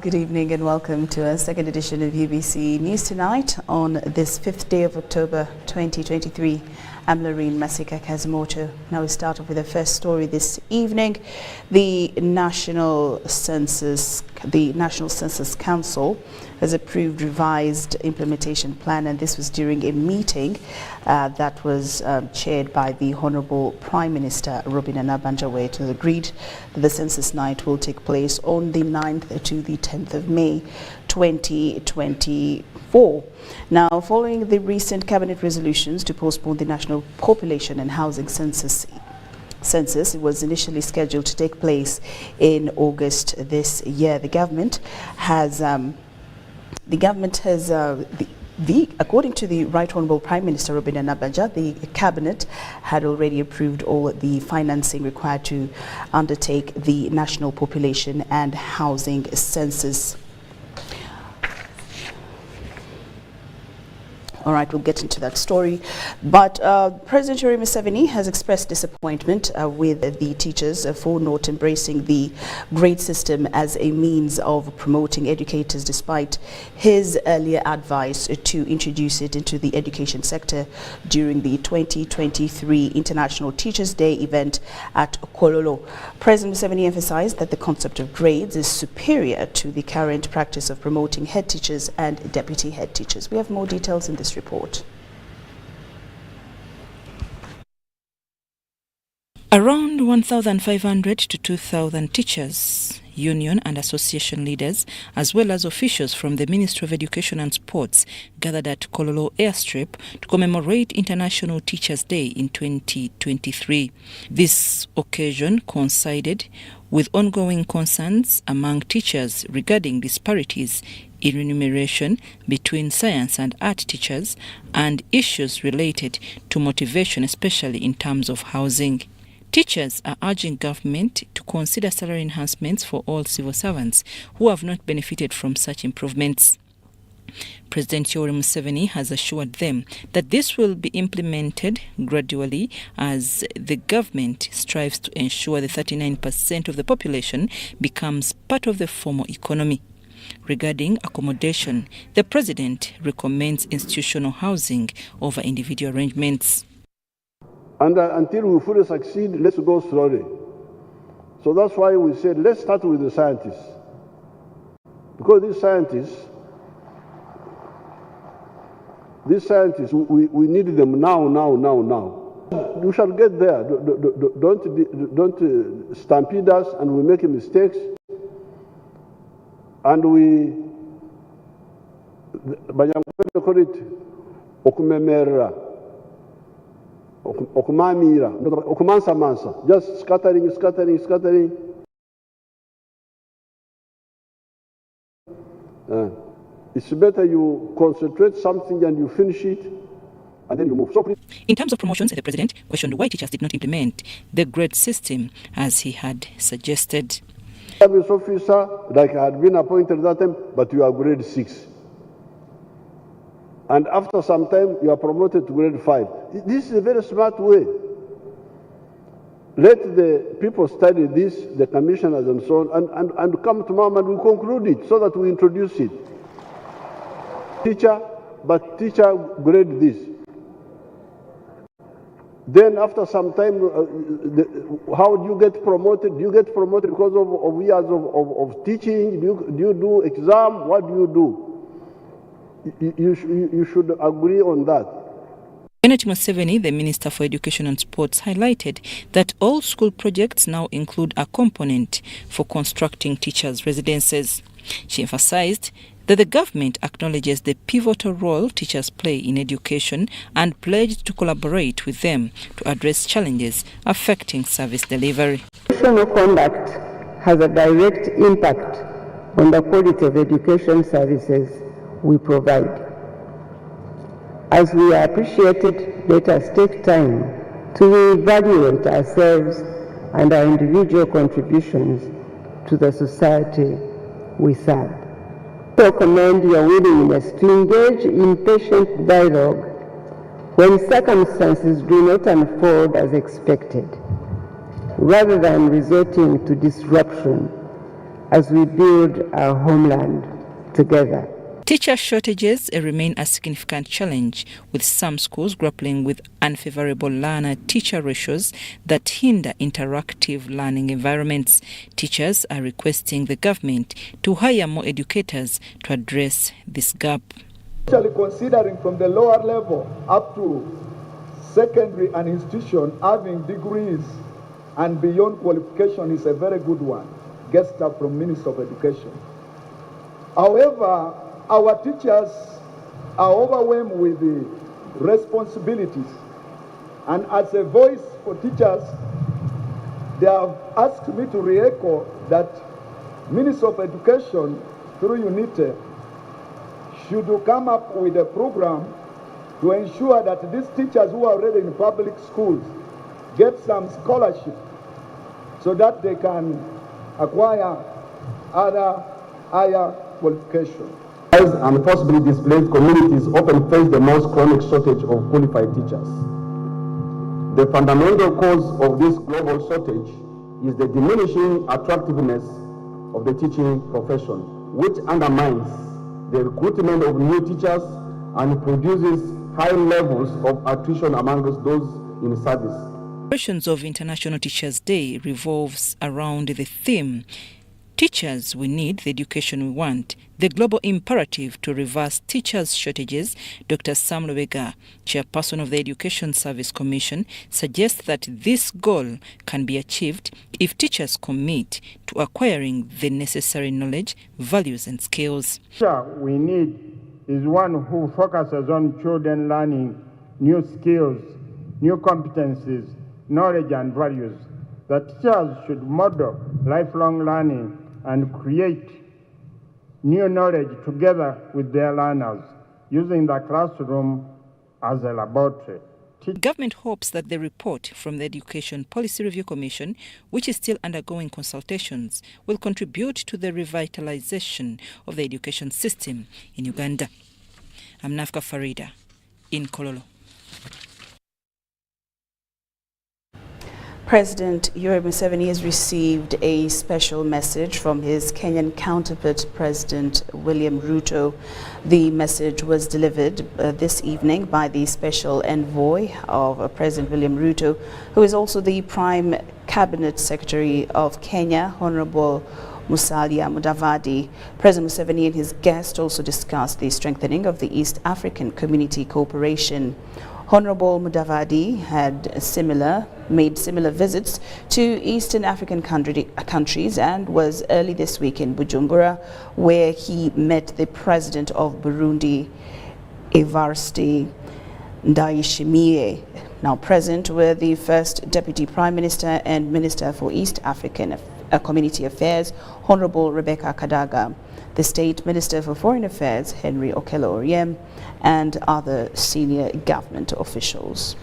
Good evening and welcome to a second edition of UBC News Tonight on this 5th day of October 2023. I'm Lorraine Masika Kazimoto. Now we start off with the first story this evening. The National Census Council has approved revised implementation plan, and this was during a meeting that was chaired by the Honorable Prime Minister Robin Anabanjawe. It was agreed that the census night will take place on the 9th to the 10th of May 2024. Now, following the recent cabinet resolutions to postpone the national population and housing census, it was initially scheduled to take place in August this year. According to the Right Honorable Prime Minister Robin Anabanjawe, the cabinet had already approved all the financing required to undertake the national population and housing census. All right, we'll get into that story. But President Yoweri Museveni has expressed disappointment with the teachers for not embracing the grade system as a means of promoting educators, despite his earlier advice to introduce it into the education sector during the 2023 International Teachers' Day event at Kololo. President Museveni emphasized that the concept of grades is superior to the current practice of promoting head teachers and deputy head teachers. We have more details in this report. Around 1,500 to 2,000 teachers, union and association leaders, as well as officials from the Ministry of Education and Sports, gathered at Kololo Airstrip to commemorate International Teachers' Day in 2023. This occasion coincided with ongoing concerns among teachers regarding disparities in remuneration between science and art teachers and issues related to motivation, especially in terms of housing. Teachers are urging government to consider salary enhancements for all civil servants who have not benefited from such improvements. President Yoweri Museveni has assured them that this will be implemented gradually as the government strives to ensure the 39% of the population becomes part of the formal economy. Regarding accommodation, the president recommends institutional housing over individual arrangements. And until we fully succeed, let's go slowly. So that's why we said, let's start with the scientists. Because these scientists, we need them now. We shall get there. Don't stampede us and we make mistakes. And we call it okumemera, okumamira, okumansa, just scattering. It's better you concentrate something and you finish it, and then you move. In terms of promotions, the president questioned why teachers did not implement the grade system as he had suggested. Service officer, like I had been appointed that time, but you are grade 6. And after some time, you are promoted to grade 5. This is a very smart way. Let the people study this, the commissioners and so on, and come to Mom and we conclude it so that we introduce it. Teacher grade this. Then after some time, how do you get promoted? Do you get promoted because of years of teaching? Do you do exam? What do you do? You should agree on that. Kenneth Museveni, the Minister for Education and Sports, highlighted that all school projects now include a component for constructing teachers' residences. She emphasized that the government acknowledges the pivotal role teachers play in education and pledged to collaborate with them to address challenges affecting service delivery. Professional conduct has a direct impact on the quality of education services we provide. As we are appreciated, let us take time to evaluate ourselves and our individual contributions to the society we serve. I commend your willingness to engage in patient dialogue when circumstances do not unfold as expected, rather than resorting to disruption as we build our homeland together. Teacher shortages remain a significant challenge, with some schools grappling with unfavorable learner-teacher ratios that hinder interactive learning environments. Teachers are requesting the government to hire more educators to address this gap. Actually, considering from the lower level up to secondary and institution, having degrees and beyond qualification is a very good one. Get stuff from Minister of Education. However, our teachers are overwhelmed with the responsibilities, and as a voice for teachers, they have asked me to re-echo that Minister of Education through UNITE should come up with a program to ensure that these teachers who are already in public schools get some scholarship so that they can acquire other higher qualifications. And possibly displaced communities often face the most chronic shortage of qualified teachers. The fundamental cause of this global shortage is the diminishing attractiveness of the teaching profession, which undermines the recruitment of new teachers and produces high levels of attrition amongst those in service. Celebrations of International Teachers' Day revolves around the theme, Teachers We Need, the Education We Want, the global imperative to reverse teachers' shortages. Dr. Sam Lubega, chairperson of the Education Service Commission, suggests that this goal can be achieved if teachers commit to acquiring the necessary knowledge, values and skills. Teacher we need is one who focuses on children learning new skills, new competencies, knowledge and values. The teachers should model lifelong learning and create new knowledge together with their learners, using the classroom as a laboratory. The government hopes that the report from the Education Policy Review Commission, which is still undergoing consultations, will contribute to the revitalization of the education system in Uganda. I'm Nafka Farida in Kololo. President Yoweri Museveni has received a special message from his Kenyan counterpart, President William Ruto. The message was delivered this evening by the special envoy of President William Ruto, who is also the Prime Cabinet Secretary of Kenya, Honorable Musalia Mudavadi. President Museveni and his guest also discussed the strengthening of the East African Community Cooperation. Honorable Mudavadi had made similar visits to Eastern African countries and was early this week in Bujumbura, where he met the President of Burundi, Evariste Ndayishimiye. Now present were the First Deputy Prime Minister and Minister for East African Community Affairs, Honorable Rebecca Kadaga, the State Minister for Foreign Affairs, Henry Okello Oryem, and other senior government officials.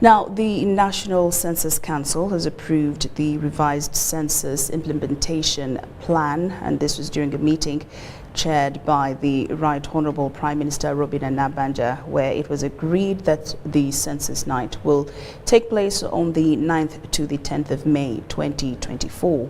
Now, the National Census Council has approved the revised census implementation plan, and this was during a meeting chaired by the Right Honourable Prime Minister Robina Nabanja, where it was agreed that the census night will take place on the 9th to the 10th of May 2024.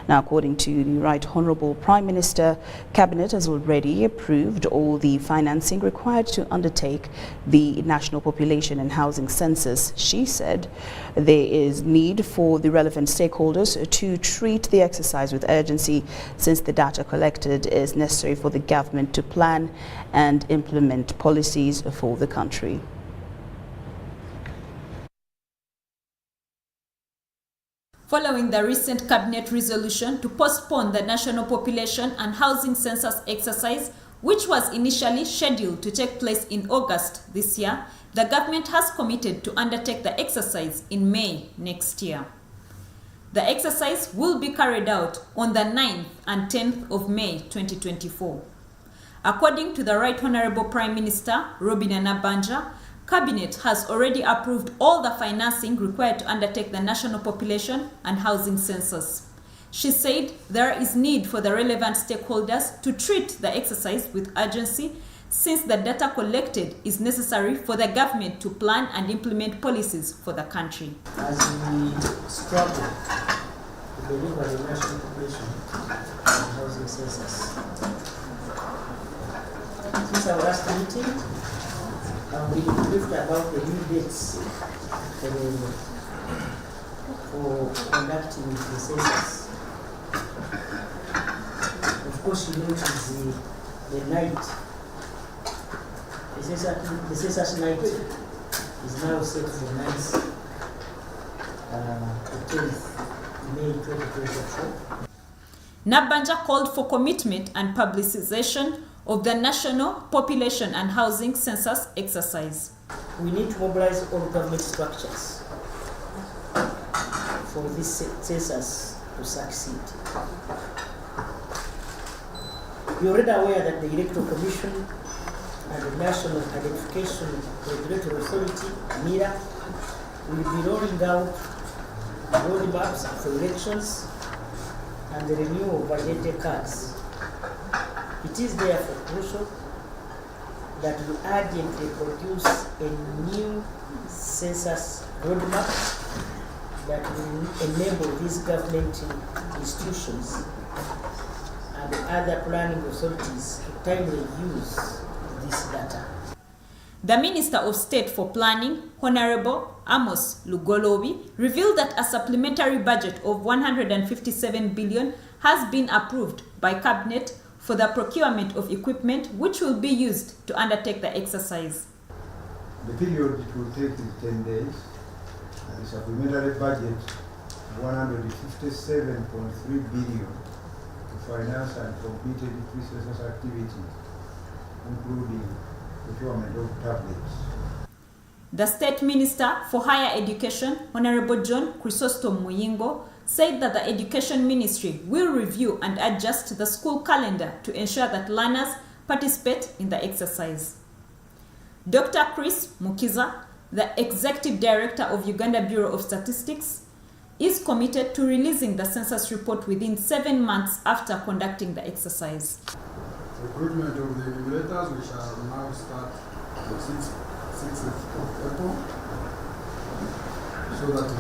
Now, according to the Right Honourable Prime Minister, Cabinet has already approved all the financing required to undertake the National Population and Housing Census. She said there is need for the relevant stakeholders to treat the exercise with urgency, since the data collected is necessary for the government to plan and implement policies for the country. Following the recent cabinet resolution to postpone the National Population and Housing Census exercise, which was initially scheduled to take place in August this year, the government has committed to undertake the exercise in May next year. The exercise will be carried out on the 9th and 10th of May 2024. According to the Right Honourable Prime Minister Robina Nabanja, Cabinet has already approved all the financing required to undertake the national population and housing census. She said there is need for the relevant stakeholders to treat the exercise with urgency, since the data collected is necessary for the government to plan and implement policies for the country. As we struggle to deliver the national population and housing census, since our last meeting, we briefed about the new dates for conducting the census. Of course, you know it is the night. The census night is now set for 9th, 10th May 2024. Nabanja called for commitment and publicization of the national population and housing census exercise. We need to mobilize all government structures for this census to succeed. You're already aware that the Electoral Commission and the National Identification Regulatory Authority, NIRA, will be rolling out roadmaps for elections and the renewal of identity cards. It is therefore crucial that we urgently produce a new census roadmap that will enable these government institutions and other planning authorities to timely use this data. The Minister of State for Planning, Honorable Amos Lugolobi, revealed that a supplementary budget of 157 billion has been approved by Cabinet for the procurement of equipment which will be used to undertake the exercise. The period it will take is 10 days. The supplementary budget 157.3 billion to finance and complete the census activities, including procurement of tablets. The State Minister for Higher Education, Honorable John Chrysostom Muyingo, said that the Education Ministry will review and adjust the school calendar to ensure that learners participate in the exercise. Dr. Chris Mukiza, the Executive Director of Uganda Bureau of Statistics, is committed to releasing the census report within 7 months after conducting the exercise. Recruitment of the enumerators, we shall now start the 6th of April, so that we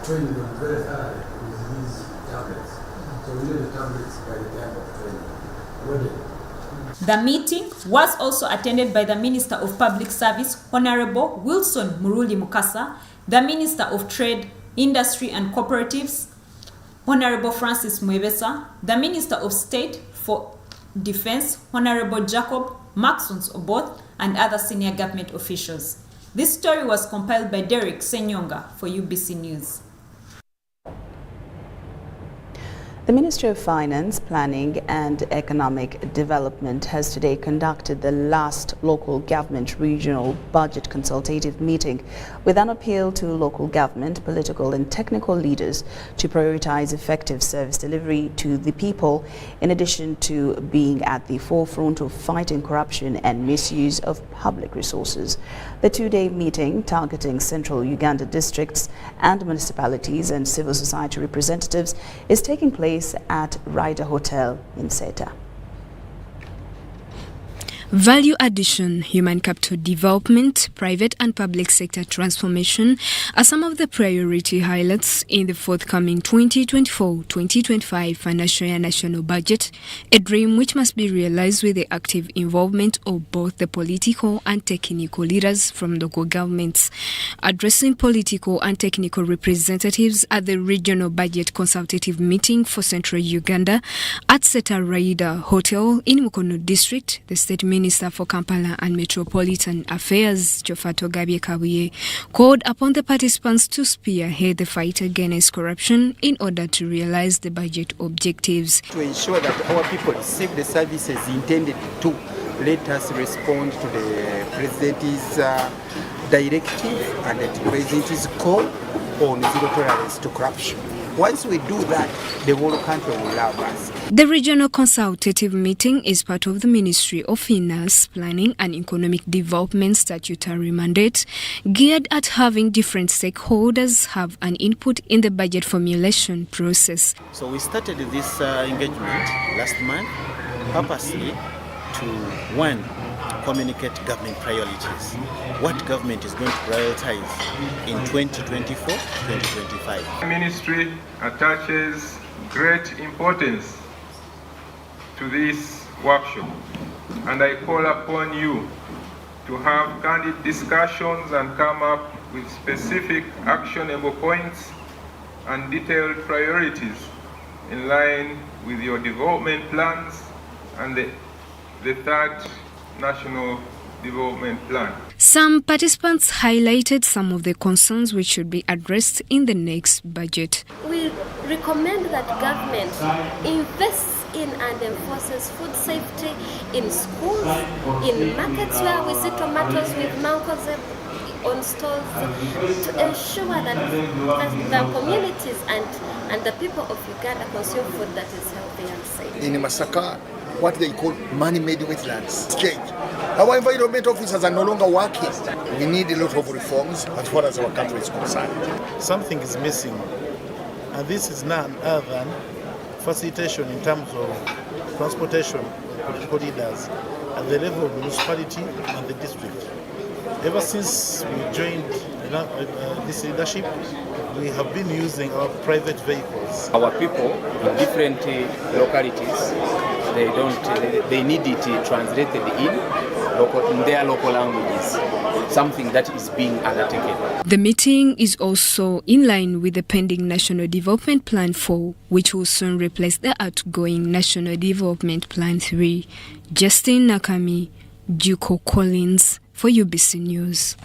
train them very thoroughly with these tablets. So we need the tablets by the time of training. Ready. The meeting was also attended by the Minister of Public Service, Honorable Wilson Muruli Mukasa, the Minister of Trade, Industry and Cooperatives, Honorable Francis Mwebesa, the Minister of State for Defense, Honorable Jacob Maxons Oboth, and other senior government officials. This story was compiled by Derek Senyonga for UBC News. The Ministry of Finance, Planning and Economic Development has today conducted the last local government regional budget consultative meeting with an appeal to local government, political and technical leaders to prioritize effective service delivery to the people, in addition to being at the forefront of fighting corruption and misuse of public resources. The two-day meeting, targeting central Uganda districts and municipalities and civil society representatives, is taking place at Ryder Hotel in Seta. Value addition, human capital development, private and public sector transformation are some of the priority highlights in the forthcoming 2024-2025 financial year national budget, a dream which must be realized with the active involvement of both the political and technical leaders from local governments. Addressing political and technical representatives at the regional budget consultative meeting for central Uganda at Seta Ryder Hotel in Mukono district, the state Minister for Kampala and Metropolitan Affairs, Jofato Gabye Kabuye, called upon the participants to spearhead the fight against corruption in order to realize the budget objectives. To ensure that our people receive the services intended to, let us respond to the President's directive and the President's call on zero tolerance to corruption. Once we do that, the whole country will love us. The regional consultative meeting is part of the Ministry of Finance, Planning and Economic Development statutory mandate, geared at having different stakeholders have an input in the budget formulation process. So we started this engagement last month purposely to, one, communicate government priorities. What government is going to prioritize in 2024-2025. The ministry attaches great importance to this workshop, and I call upon you to have candid discussions and come up with specific actionable points and detailed priorities in line with your development plans and the third National Development Plan. Some participants highlighted some of the concerns which should be addressed in the next budget. We recommend that government invests in and enforces food safety in schools, in markets where we see tomatoes with mangoes on stores, to ensure that the communities and the people of Uganda consume food that is healthy and safe. In Masaka, what they call man-made wetlands change. Our environment officers are no longer working. We need a lot of reforms as far as our country is concerned. Something is missing, and this is none other than facilitation in terms of transportation of political leaders at the level of municipality and the district. Ever since we joined this leadership, we have been using our private vehicles. Our people in different localities, they need it translated in their local languages, something that is being undertaken. The meeting is also in line with the pending National Development Plan 4, which will soon replace the outgoing National Development Plan 3. Justin Nakami, Duco Collins for UBC News.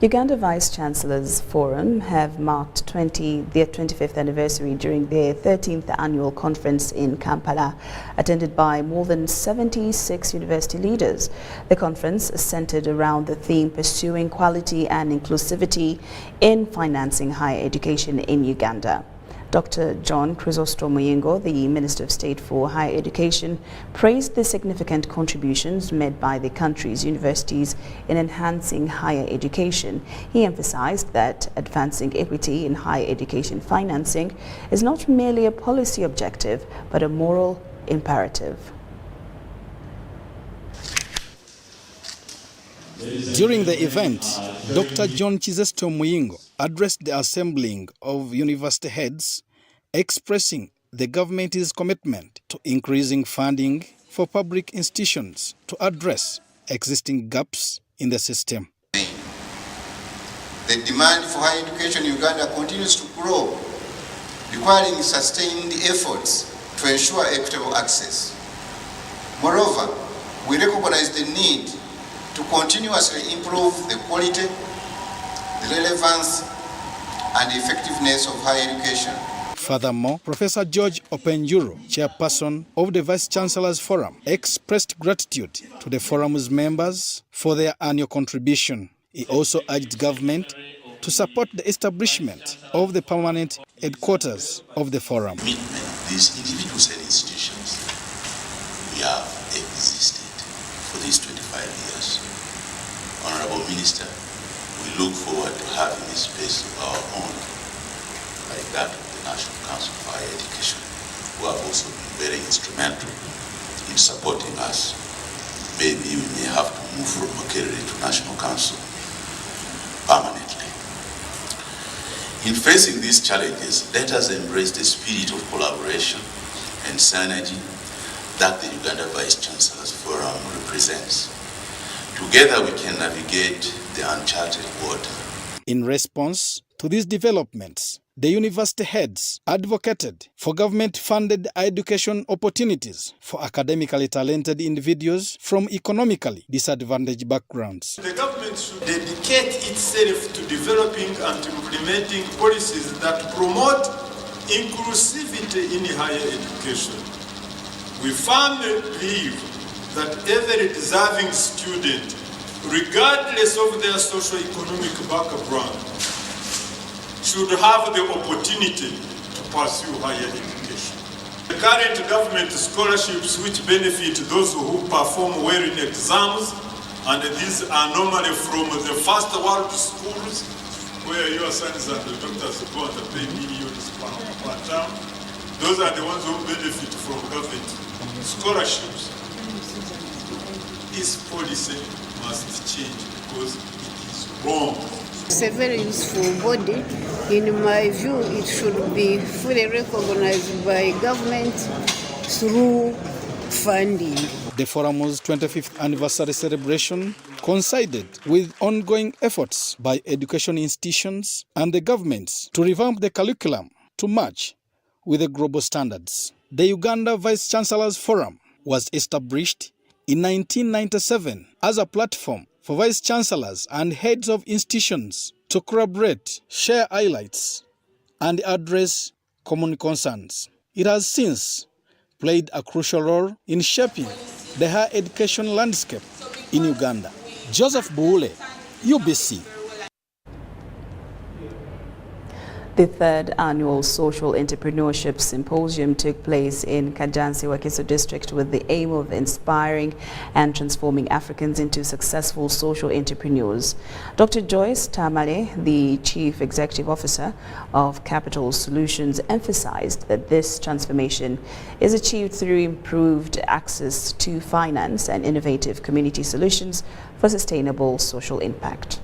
Uganda Vice-Chancellors Forum have marked their 25th anniversary during their 13th annual conference in Kampala, attended by more than 76 university leaders. The conference centered around the theme Pursuing Quality and Inclusivity in Financing Higher Education in Uganda. Dr. John Chrysostom Muyingo, the Minister of State for Higher Education, praised the significant contributions made by the country's universities in enhancing higher education. He emphasized that advancing equity in higher education financing is not merely a policy objective, but a moral imperative. During the event, Dr. John Chrysostom Muyingo addressed the assembling of university heads, expressing the government's commitment to increasing funding for public institutions to address existing gaps in the system. The demand for higher education in Uganda continues to grow, requiring sustained efforts to ensure equitable access. Moreover, we recognize the need to continuously improve the quality, the relevance, and effectiveness of higher education. Furthermore, Professor George Openjuro, chairperson of the Vice-Chancellors Forum, expressed gratitude to the forum's members for their annual contribution. He also urged government to support the establishment of the permanent headquarters of the forum. These individuals and institutions, we have existed for these 25 years. Honorable Minister, we look forward to having a space of our own, like that of the National Council for Higher Education, who have also been very instrumental in supporting us. Maybe we may have to move from Makerere to National Council permanently. In facing these challenges, let us embrace the spirit of collaboration and synergy that the Uganda Vice-Chancellors Forum represents. Together we can navigate the uncharted water. In response to these developments, the university heads advocated for government-funded education opportunities for academically talented individuals from economically disadvantaged backgrounds. The government should dedicate itself to developing and implementing policies that promote inclusivity in higher education. We firmly believe that every deserving student, regardless of their socio-economic background, should have the opportunity to pursue higher education. The current government scholarships which benefit those who perform well in exams, and these are normally from the first world schools where your sons and daughters go and pay millions per term. Those are the ones who benefit from government scholarships. This policy must change because it is wrong. It's a very useful body. In my view, it should be fully recognized by government through funding. The forum's 25th anniversary celebration coincided with ongoing efforts by education institutions and the governments to revamp the curriculum to match with the global standards. The Uganda Vice Chancellor's Forum was established in 1997 as a platform for vice chancellors and heads of institutions to collaborate, share highlights, and address common concerns. It has since played a crucial role in shaping the higher education landscape in Uganda. Joseph Buule, UBC. The third annual Social Entrepreneurship Symposium took place in Kajansi-Wakiso district with the aim of inspiring and transforming Africans into successful social entrepreneurs. Dr. Joyce Tamale, the Chief Executive Officer of Capital Solutions, emphasized that this transformation is achieved through improved access to finance and innovative community solutions for sustainable social impact.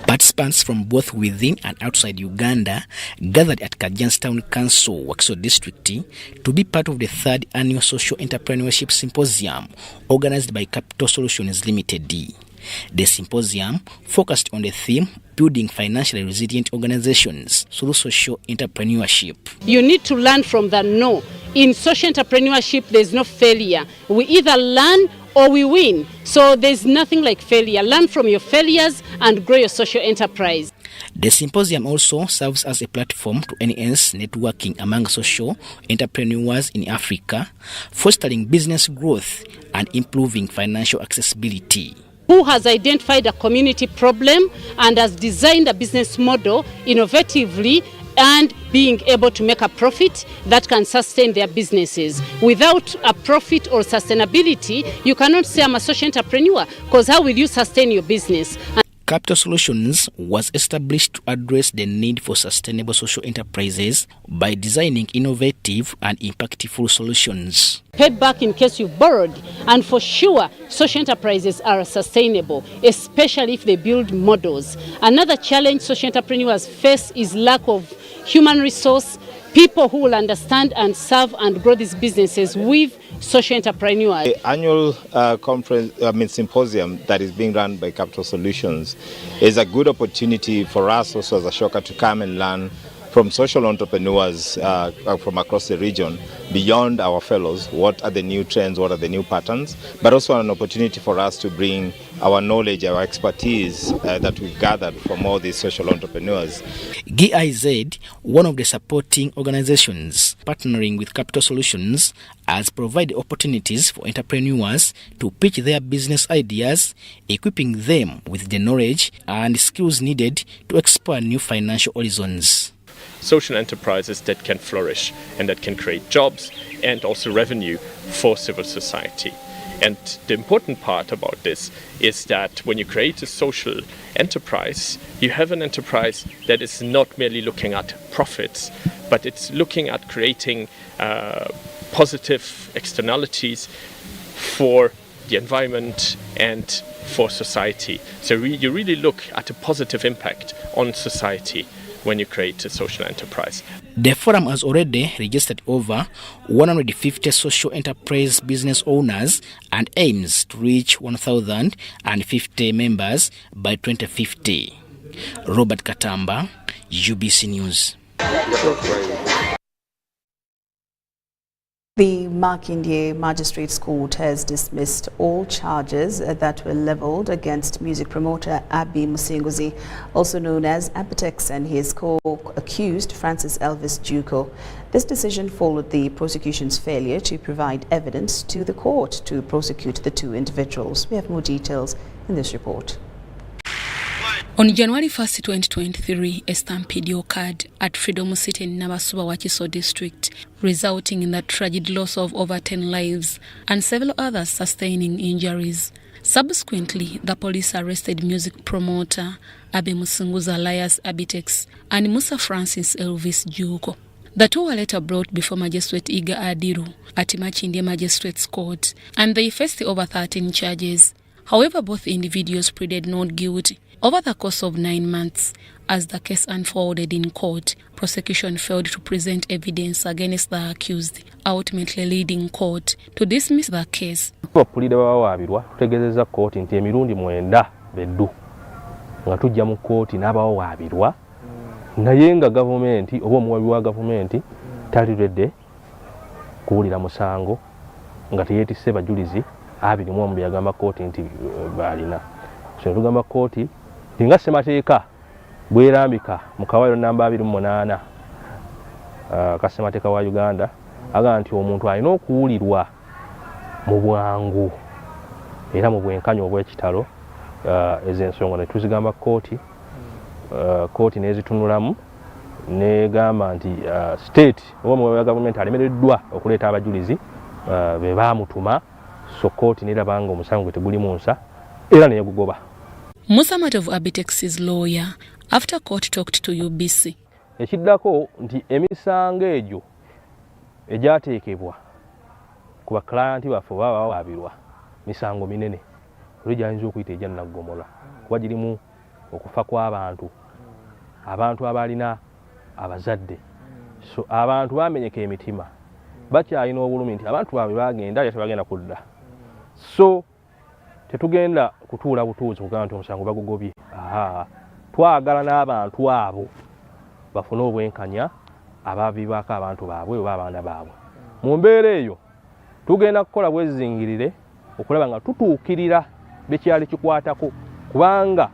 Participants from both within and outside Uganda gathered at Kajansi Town Council, Wakiso District, to be part of the third annual Social Entrepreneurship Symposium organized by Capital Solutions Limited. The symposium focused on the theme building financially resilient organizations through social entrepreneurship. You need to learn from the no. In social entrepreneurship, there's no failure. We either learn or we win. So there's nothing like failure. Learn from your failures and grow your social enterprise. The symposium also serves as a platform to enhance networking among social entrepreneurs in Africa, fostering business growth and improving financial accessibility. Who has identified a community problem and has designed a business model innovatively and being able to make a profit that can sustain their businesses. Without a profit or sustainability, you cannot say I'm a social entrepreneur, because how will you sustain your business? Capital Solutions was established to address the need for sustainable social enterprises by designing innovative and impactful solutions. Pay back in case you've borrowed, and for sure social enterprises are sustainable, especially if they build models. Another challenge social entrepreneurs face is lack of human resource, people who will understand and serve and grow these businesses with social entrepreneurs. The annual symposium that is being run by Capital Solutions is a good opportunity for us also as a Shoka to come and learn from social entrepreneurs from across the region, beyond our fellows, what are the new trends, what are the new patterns, but also an opportunity for us to bring our knowledge, our expertise that we've gathered from all these social entrepreneurs. GIZ, one of the supporting organizations partnering with Capital Solutions, has provided opportunities for entrepreneurs to pitch their business ideas, equipping them with the knowledge and skills needed to expand new financial horizons. Social enterprises that can flourish and that can create jobs and also revenue for civil society. And the important part about this is that when you create a social enterprise, you have an enterprise that is not merely looking at profits, but it's looking at creating positive externalities for the environment and for society. So you really look at a positive impact on society when you create a social enterprise. The forum has already registered over 150 social enterprise business owners and aims to reach 1,050 members by 2050. Robert Katamba, UBC News. The Makindye Magistrates Court has dismissed all charges that were leveled against music promoter Abi Musinguzi, also known as Apetex, and his co-accused Francis Elvis Juko. This decision followed the prosecution's failure to provide evidence to the court to prosecute the two individuals. We have more details in this report. On January 1st, 2023, a stampede occurred at Freedom City in Nabasuba Wakiso district, resulting in the tragic loss of over 10 lives and several others sustaining injuries. Subsequently, the police arrested music promoter Abe Musunguza alias Abitex and Musa Francis Elvis Juko. The two were later brought before Magistrate Iga Adiru at Machinde Magistrates Court, and they faced over 13 charges. However, both individuals pleaded not guilty. Over the course of 9 months, as the case unfolded in court, prosecution failed to present evidence against the accused, ultimately leading court to dismiss the case. Bapulira bawaabirwa tutegeezezza kkooti nti emirundi 9 beddu nga tujja mu kkooti n'abawaabirwa naye nga gavumenti oba omuwabi wa gavumenti taliredde kuwulira musango nga teyeetisse bajulizi 21 byagamba kkooti nti balina. So tugamba kkooti nga ssemateeka bwerambika mu kawaayiro namba 28 ka ssemateeka wa Uganda aga nti omuntu alina okuwulirwa mu bwangu era mu bwenkanya obw'ekitalo. Ez'ensonga ne tuzigamba kkooti, kkooti n'ezitunulamu n'egamba nti state oba omuwabi wa gavumenti alemereddwa okuleeta abajulizi be baamutuma, so kkooti n'erabanga omusango gwe tegulimu nsa era neyegugoba. Musa Matov Abitex's lawyer, after court talked to UBC. Ekiddako nti emisango egyo egyateekebwa ku baklayenti baffe baba bawaabirwa misango minene oli gyayinza okuyita egya naggomola kuba girimu okufa kw'abantu, abantu abalina abazadde, so abantu bamenyeka emitima bakyalina obulumi nti abantu baabwe bagenda ate bagenda kudda, so tetugenda kutuula butuuzi kugamba nti omusango bagugobye. Twagala n'abantu abo bafune obwenkanya abaviibwako abantu baabwe oba abaana baabwe. Mu mbeera eyo tugenda kukola bwezingirire okulaba nga tutuukirira bekyali kikwatako, kubanga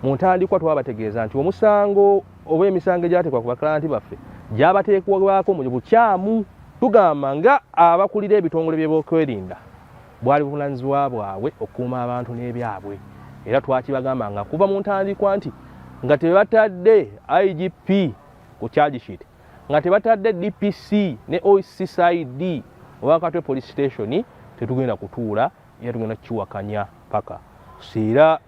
mu ntandikwa twabategeeza nti omusango oba emisango egyateekwa ku baklanti baffe gyabateekwako mu bukyamu. Tugamba nga abakulira ebitongole by'ebyokwerinda bwali buvunaanyizibwa bwabwe okukuuma abantu n'ebyabwe, era twakibagamba nga kuva mu ntandikwa nti nga tebatadde IGP ku charge sheet, nga tebatadde DPC ne OCCID oba Katwe police station, tetugenda kutuula era tugenda kukiwakanya paka era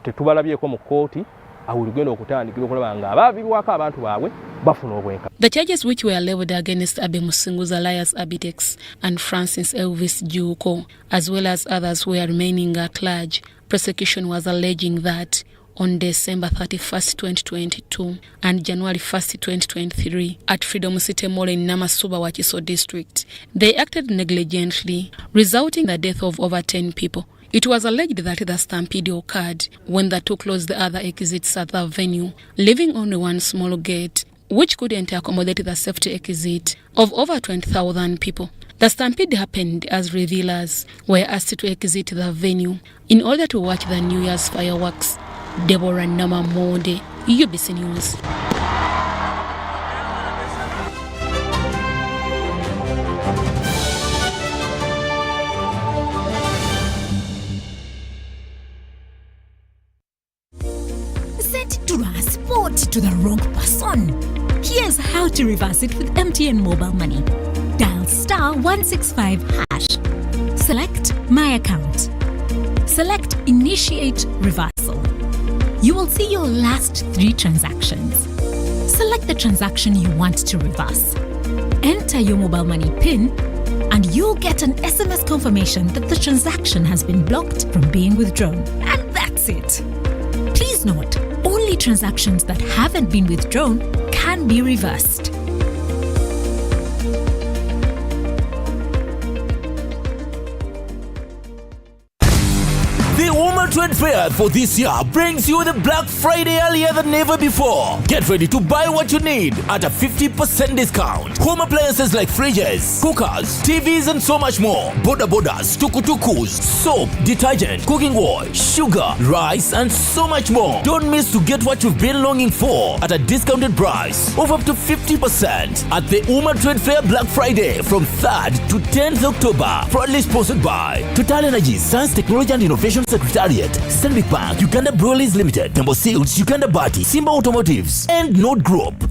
tetubalabyeko mu kkooti awo lugenda okutandikira okulaba nga abaaviibwako abantu baabwe bafuna obwenkanya. The charges which were leveled against Abe Musunguza alias Abitex and Francis Elvis Juko, as well as others who are remaining at large, prosecution was alleging that on December 31st, 2022 and January 1st, 2023 at Freedom City Mall in Namasuba Wakiso district, they acted negligently, resulting in the death of over 10 people. It was alleged that the stampede occurred when the two closed the other exits at the venue, leaving only one small gate, which couldn't accommodate the safety exit of over 20,000 people. The stampede happened as revealers were asked to exit the venue in order to watch the New Year's fireworks. Deborah Namamonde, UBC News. Sent transport to the wrong person. Here's how to reverse it with MTN Mobile Money. Dial *165#. Select My Account. Select Initiate Reversal. You will see your last 3 transactions. Select the transaction you want to reverse. Enter your mobile money PIN and you'll get an SMS confirmation that the transaction has been blocked from being withdrawn. And that's it. Please note, only transactions that haven't been withdrawn can be reversed. The Women Trade Fair for this year brings you the Black Friday earlier than ever before. Get ready to buy what you need at a 50% discount. Home appliances like fridges, cookers, TVs and so much more. Boda bodas, tukutukus, soap, detergent, cooking oil, sugar, rice and so much more. Don't miss to get what you've been longing for at a discounted price of up to 50% at the Women Trade Fair Black Friday from 3rd to 10th October. Proudly sponsored by Total Energy, Science, Technology and Innovation Secretariat. Marriott, Stanbic Bank, Uganda Breweries Limited, Tembo Seals, Uganda Bati, Simba Automotives, and Node Group.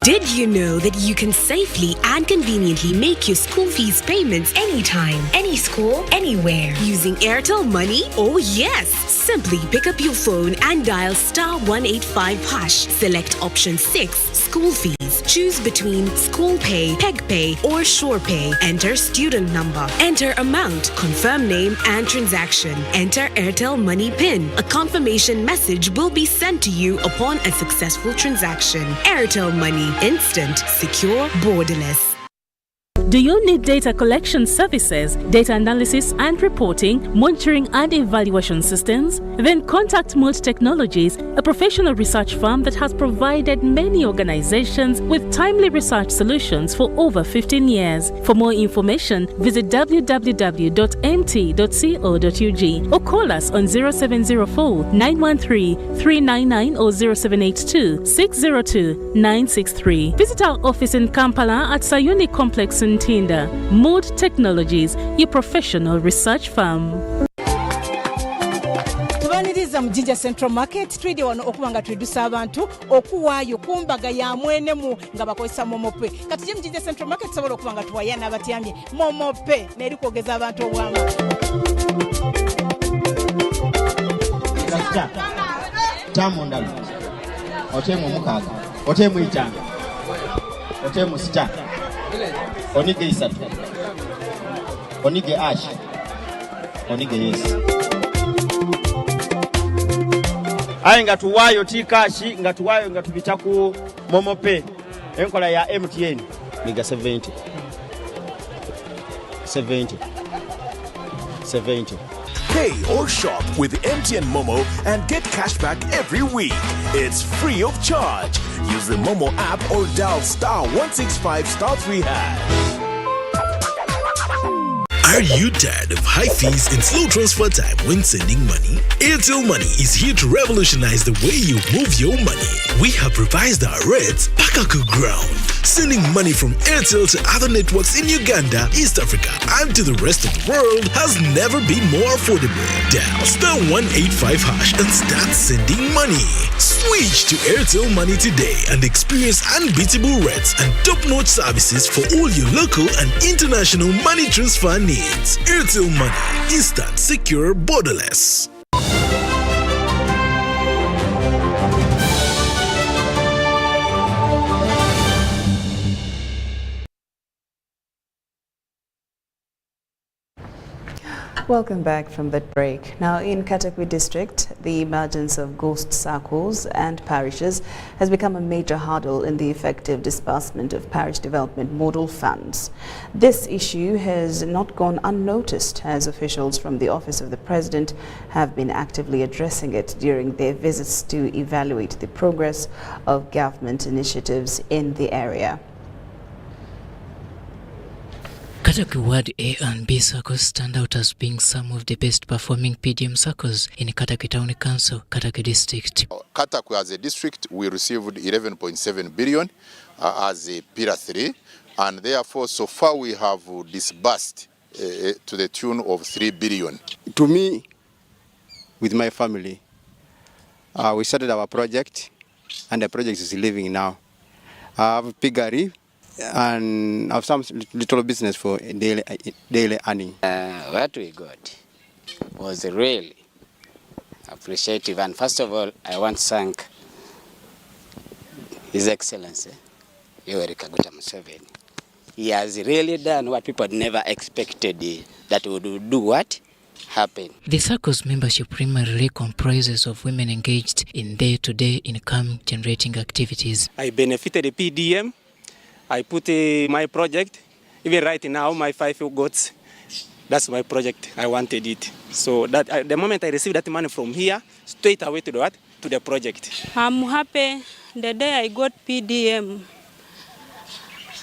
Did you know that you can safely and conveniently make your school fees payments anytime, any school, anywhere using Airtel Money? Oh yes! Simply pick up your phone and dial *185#. Select option 6, school fees. Choose between school pay, peg pay, or shore pay. Enter student number. Enter amount, confirm name and transaction. Enter Airtel Money PIN. A confirmation message will be sent to you upon a successful transaction. Airtel Money. Instant, secure, borderless. Do you need data collection services, data analysis and reporting, monitoring and evaluation systems? Then contact Mold Technologies, a professional research firm that has provided many organizations with timely research solutions for over 15 years. For more information, visit www.mt.co.ug or call us on 0704 913 399 or 0782 602 963. Visit our office in Kampala at Sayuni Complex in Tinda. Mood Technologies, your professional research firm. Tubaniriza mu Jinja Central Market trade wano okuba nga twedusa abantu okuwaayo kumbaga ya mwenemu nga bakozesa momope. Kati mu Jinja Central Market sobola okuba nga tuwaya n'abatyamye momope n'eri kwogeza abantu obwama. Tamu ndalo. Otemu mukaga. Otemu itanga. Otemu sita. Onige isatu. Onige ash. Onige yes. Aye nga tuwayo tikashi, nga tuwayo nga tubita ku momope. Enkola ya MTN. Miga 70. 70. 70. Pay or shop with MTN Momo and get cash back every week. It's free of charge. Use the Momo app or dial *165*3#. Are you tired of high fees and slow transfer time when sending money? Airtel Money is here to revolutionize the way you move your money. We have revised our rates back to ground. Sending money from Airtel to other networks in Uganda, East Africa, and to the rest of the world has never been more affordable. Dial *185# and start sending money. Switch to Airtel Money today and experience unbeatable rates and top-notch services for all your local and international money transfer needs. Airtel Money. Instant, secure, borderless. Welcome back from that break. Now, in Katakwi district, the emergence of ghost circles and parishes has become a major hurdle in the effective disbursement of parish development model funds. This issue has not gone unnoticed as officials from the Office of the President have been actively addressing it during their visits to evaluate the progress of government initiatives in the area. Katakwi Ward A and B circles stand out as being some of the best performing PDM circles in Katakwi Town Council, Katakwi District. Katakwi as a district, we received 11.7 billion as a Pillar 3, and therefore so far we have disbursed to the tune of 3 billion. To me, with my family, we started our project, and the project is living now. I have piggery, and have some little business for daily earning. What we got was really appreciative, and first of all, I want to thank His Excellency Yoweri Kaguta Museveni. He has really done what people never expected that would do what happened. The circle's membership primarily comprises of women engaged in day-to-day income generating activities. I benefited the PDM. I put my project, even right now, my 5 goats, that's my project, I wanted it. So that the moment I received that money from here, straight away to the what? To the project. I'm happy the day I got PDM.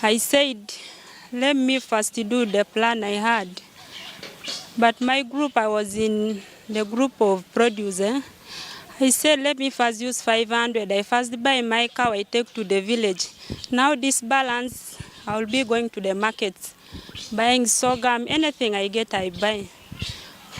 I said, let me first do the plan I had. But my group, I was in the group of producer. I said, let me first use 500. I first buy my cow, I take to the village. Now this balance, I will be going to the market, buying sorghum, anything I get, I buy.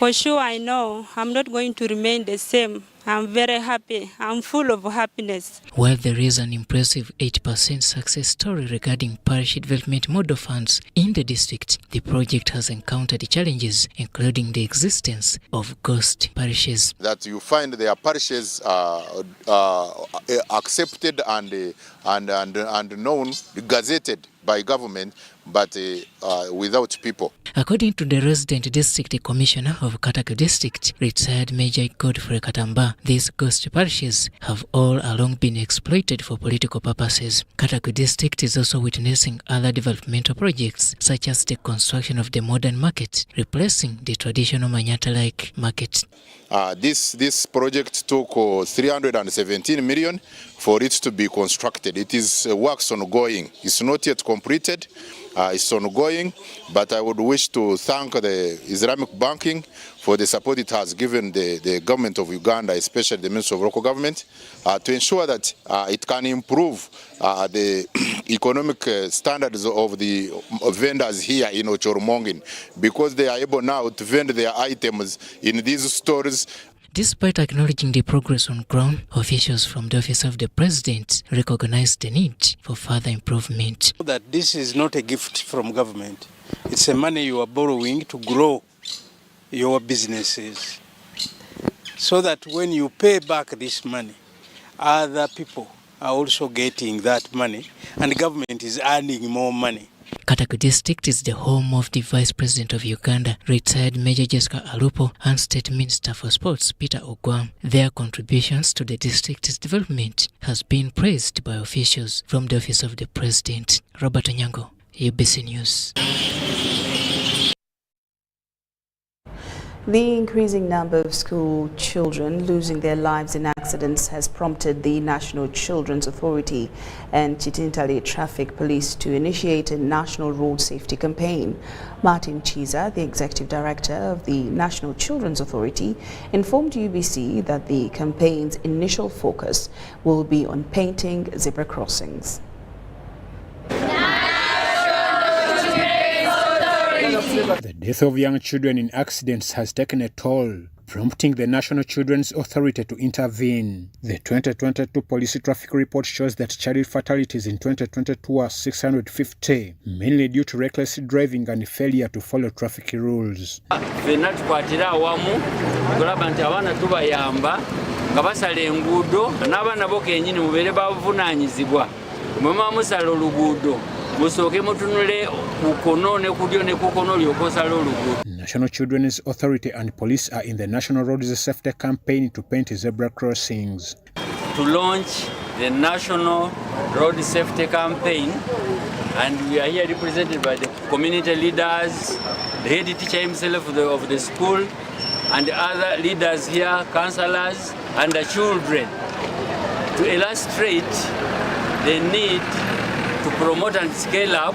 For sure, I know I'm not going to remain the same. I'm very happy. I'm full of happiness. While there is an impressive 8% success story regarding parish development model funds in the district, the project has encountered challenges, including the existence of ghost parishes. That you find their parishes accepted and known, gazetted by government, but without people. According to the resident district commissioner of Kataku district, retired Major Godfrey Katamba, these ghost parishes have all along been exploited for political purposes. Kataku district is also witnessing other developmental projects, such as the construction of the modern market, replacing the traditional Manyata-like market. This project took 317 million for it to be constructed. It is works ongoing. It's not yet completed. It's ongoing, but I would wish to thank the Islamic banking for the support it has given the government of Uganda, especially the Ministry of Local Government, to ensure that it can improve the economic standards of the vendors here in Ochoromongin, because they are able now to vend their items in these stores. Despite acknowledging the progress on ground, officials from the Office of the President recognized the need for further improvement. That this is not a gift from government. It's a money you are borrowing to grow your businesses, so that when you pay back this money, other people are also getting that money and the government is earning more money. Kataku district is the home of the Vice President of Uganda, retired Major Jessica Alupo, and State Minister for Sports, Peter Ogwam. Their contributions to the district's development has been praised by officials from the Office of the President. Robert Onyango, UBC News. The increasing number of school children losing their lives in accidents has prompted the National Children's Authority and Chitintali Traffic Police to initiate a national road safety campaign. Martin Chiza, the Executive Director of the National Children's Authority, informed UBC that the campaign's initial focus will be on painting zebra crossings. The death of young children in accidents has taken a toll, prompting the National Children's Authority to intervene. The 2022 police traffic report shows that child fatalities in 2022 are 650, mainly due to reckless driving and failure to follow traffic rules. National Children's Authority and police are in the National Road Safety Campaign to paint zebra crossings. To launch the National Road Safety Campaign, and we are here represented by the community leaders, the head teacher himself of the school, and the other leaders here, councillors, and the children, to illustrate the need to promote and scale up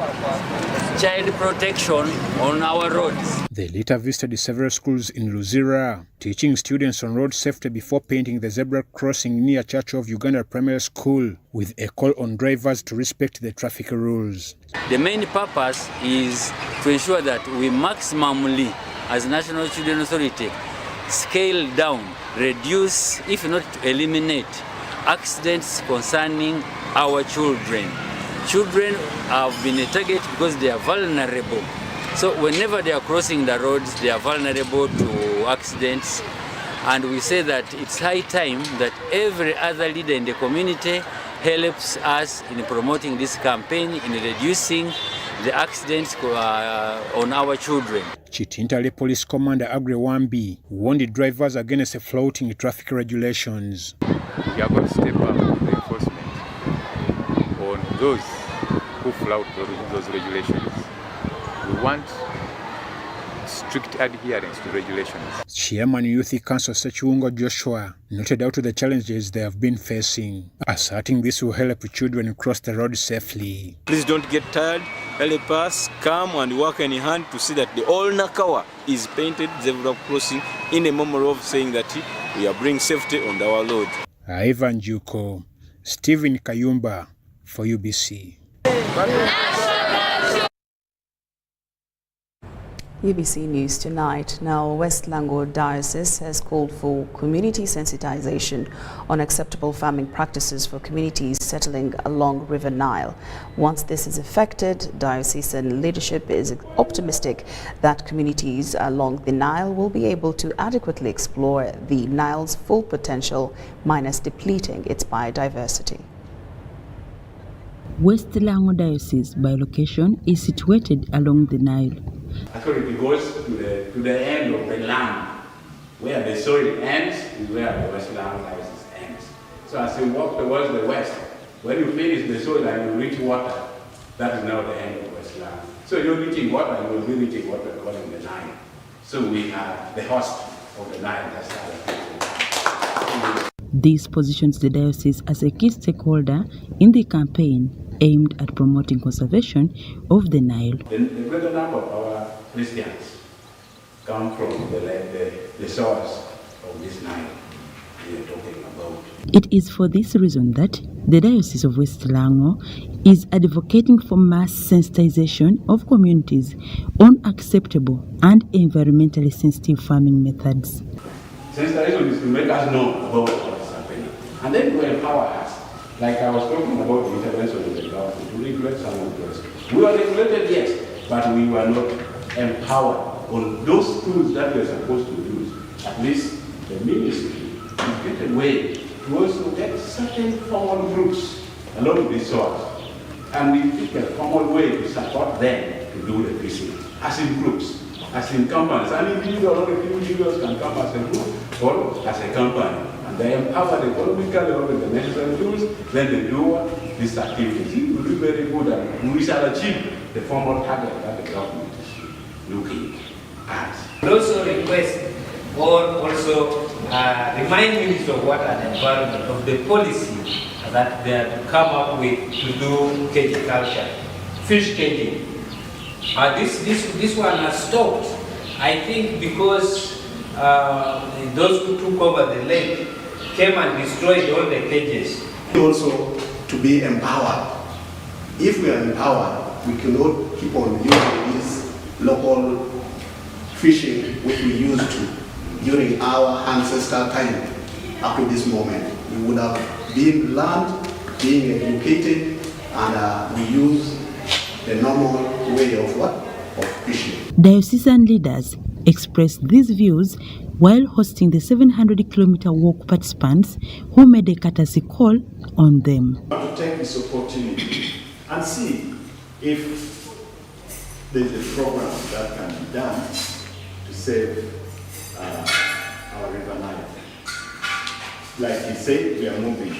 child protection on our roads. They later visited several schools in Luzira, teaching students on road safety before painting the zebra crossing near Church of Uganda Primary School, with a call on drivers to respect the traffic rules. The main purpose is to ensure that we maximally, as National Children's Authority, scale down, reduce, if not to eliminate, accidents concerning our children. Children have been a target because they are vulnerable. So whenever they are crossing the roads, they are vulnerable to accidents. And we say that it's high time that every other leader in the community helps us in promoting this campaign, in reducing the accidents on our children. Chitintale Police Commander Agre Wambi warned the drivers against flouting traffic regulations. We are going to step up the enforcement on those who flout those regulations. We want strict adherence to regulations. Chairman Youth Council Sechiwungo Joshua noted out the challenges they have been facing, asserting this will help children cross the road safely. Please don't get tired. Help us come and work in hand to see that the whole Nakawa is painted zebra crossing in a memory of saying that we are bringing safety on our road. Ivan Juko, Stephen Kayumba for UBC. BBC News Tonight. Now, West Lango Diocese has called for community sensitization on acceptable farming practices for communities settling along River Nile. Once this is effected, diocesan leadership is optimistic that communities along the Nile will be able to adequately explore the Nile's full potential minus depleting its biodiversity. West Lango Diocese by location is situated along the Nile. Actually, it goes to the end of the land. Where the soil ends is where the West Lango Diocese ends. So as you walk towards the west, when you finish the soil and you reach water, that is now the end of West Lango. So you're reaching water, you will be reaching what we're calling the Nile. So we are the host of the Nile. That's how This positions the diocese as a key stakeholder in the campaign aimed at promoting conservation of the Nile. The greater number of our Christians come from the source of this Nile we are talking about. It is for this reason that the Diocese of West Lango is advocating for mass sensitization of communities on acceptable and environmentally sensitive farming methods. Sensitization is to make us know about what is happening and then to empower us. Like I was talking about the intervention of the government to regulate some of those. We were regulated, yes, but we were not empowered on those tools that we are supposed to use. At least the ministry to get a way to also get certain formal groups along this source. And we pick a formal way to support them to do the business, as in groups, as in companies. And individuals can come as a group or as a company. They empower the economically with the necessary tools, then they do these activities. It will be very good and we shall achieve the formal target that the government is looking at. We also request or also remind Ministry of Water and Environment of the policy that they are to come up with to do cage culture, fish caging. This one has stopped, I think, because those who took over the lake came and destroyed all the cages. Also to be empowered. If we are empowered, we cannot keep on using this local fishing which we used to during our ancestral time up to this moment. We would have been learned, being educated, and we use the normal way of what? Of fishing. Diocesan leaders expressed these views while hosting the 700-kilometer walk participants who made a courtesy call on them. I want to take this opportunity and see if there's a program that can be done to save our River Nile. Like he said, we are moving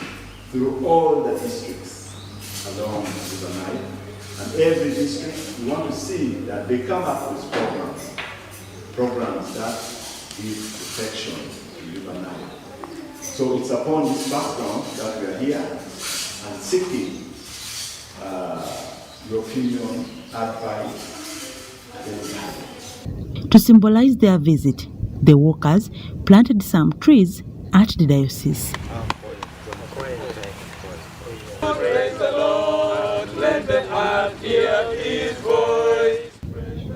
through all the districts along River Nile, and every district we want to see that they come up with programs that give protection to River Nile. So it's upon this background that we are here and seeking your opinion, advice. To symbolize their visit, the workers planted some trees at the diocese. Praise the Lord, let the earth hear his voice.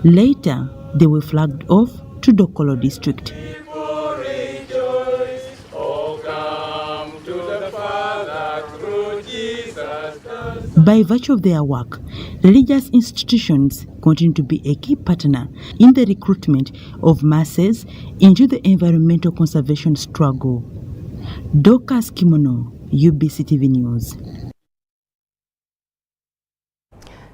Later, they were flagged off to Dokolo district. By virtue of their work, religious institutions continue to be a key partner in the recruitment of masses into the environmental conservation struggle. Dorcas Kimono, UBC TV News.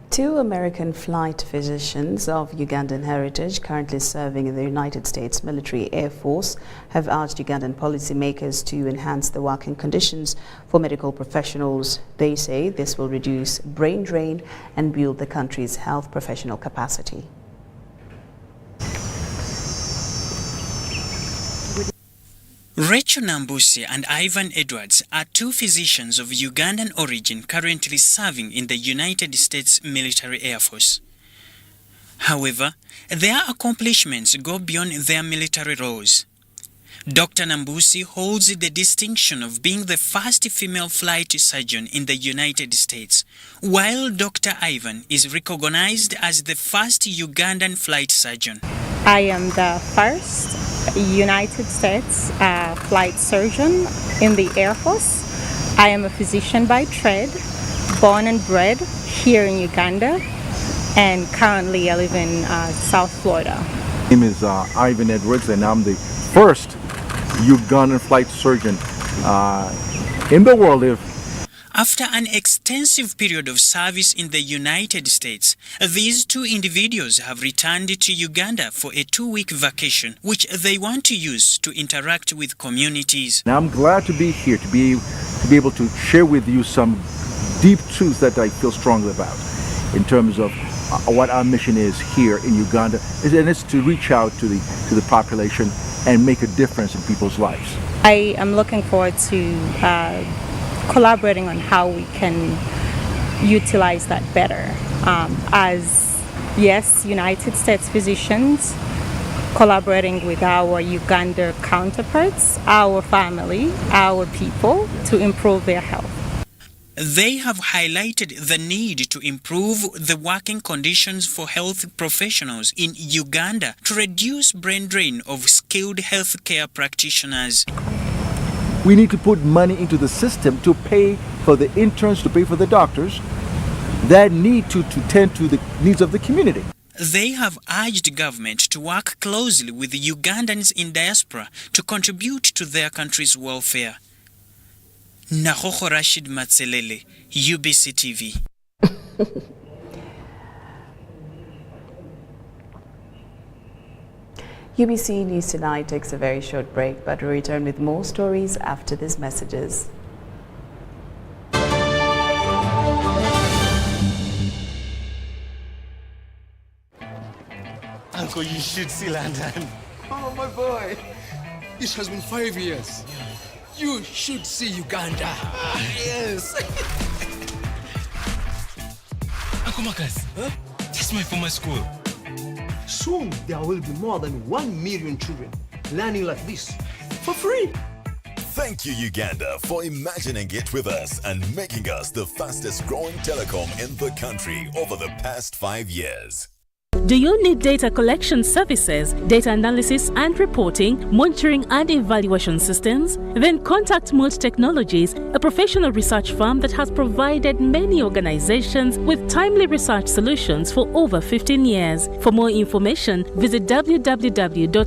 2 American flight physicians of Ugandan heritage currently serving in the United States Military Air Force have urged Ugandan policymakers to enhance the working conditions for medical professionals. They say this will reduce brain drain and build the country's health professional capacity. Rachel Nambusi and Ivan Edwards are 2 physicians of Ugandan origin currently serving in the United States Military Air Force. However, their accomplishments go beyond their military roles. Dr. Nambusi holds the distinction of being the first female flight surgeon in the United States, while Dr. Ivan is recognized as the first Ugandan flight surgeon. I am the first United States flight surgeon in the Air Force. I am a physician by trade, born and bred here in Uganda, and currently I live in South Florida. My name is Ivan Edwards, and I'm the first Ugandan flight surgeon in the world. After an extensive period of service in the United States, these two individuals have returned to Uganda for a 2-week vacation, which they want to use to interact with communities. And I'm glad to be here, to be able to share with you some deep truths that I feel strongly about in terms of what our mission is here in Uganda, and it's to reach out to the population and make a difference in people's lives. I am looking forward to collaborating on how we can utilize that better as, yes, United States physicians collaborating with our Uganda counterparts, our family, our people to improve their health. They have highlighted the need to improve the working conditions for health professionals in Uganda to reduce brain drain of skilled healthcare practitioners. We need to put money into the system to pay for the interns, to pay for the doctors that need to tend to the needs of the community. They have urged government to work closely with the Ugandans in diaspora to contribute to their country's welfare. Nahoho Rashid Matselele, UBC TV. UBC News Tonight takes a very short break, but we'll return with more stories after these messages. Uncle, you should see London. Oh, my boy. This has been 5 years. You should see Uganda. Yes. Uncle Marcus, huh? That's my former school. Soon there will be more than 1 million children learning like this for free. Thank you, Uganda, for imagining it with us and making us the fastest growing telecom in the country over the past 5 years. Do you need data collection services, data analysis and reporting, monitoring and evaluation systems? Then contact Mold Technologies, a professional research firm that has provided many organizations with timely research solutions for over 15 years. For more information, visit www.mt.co.ug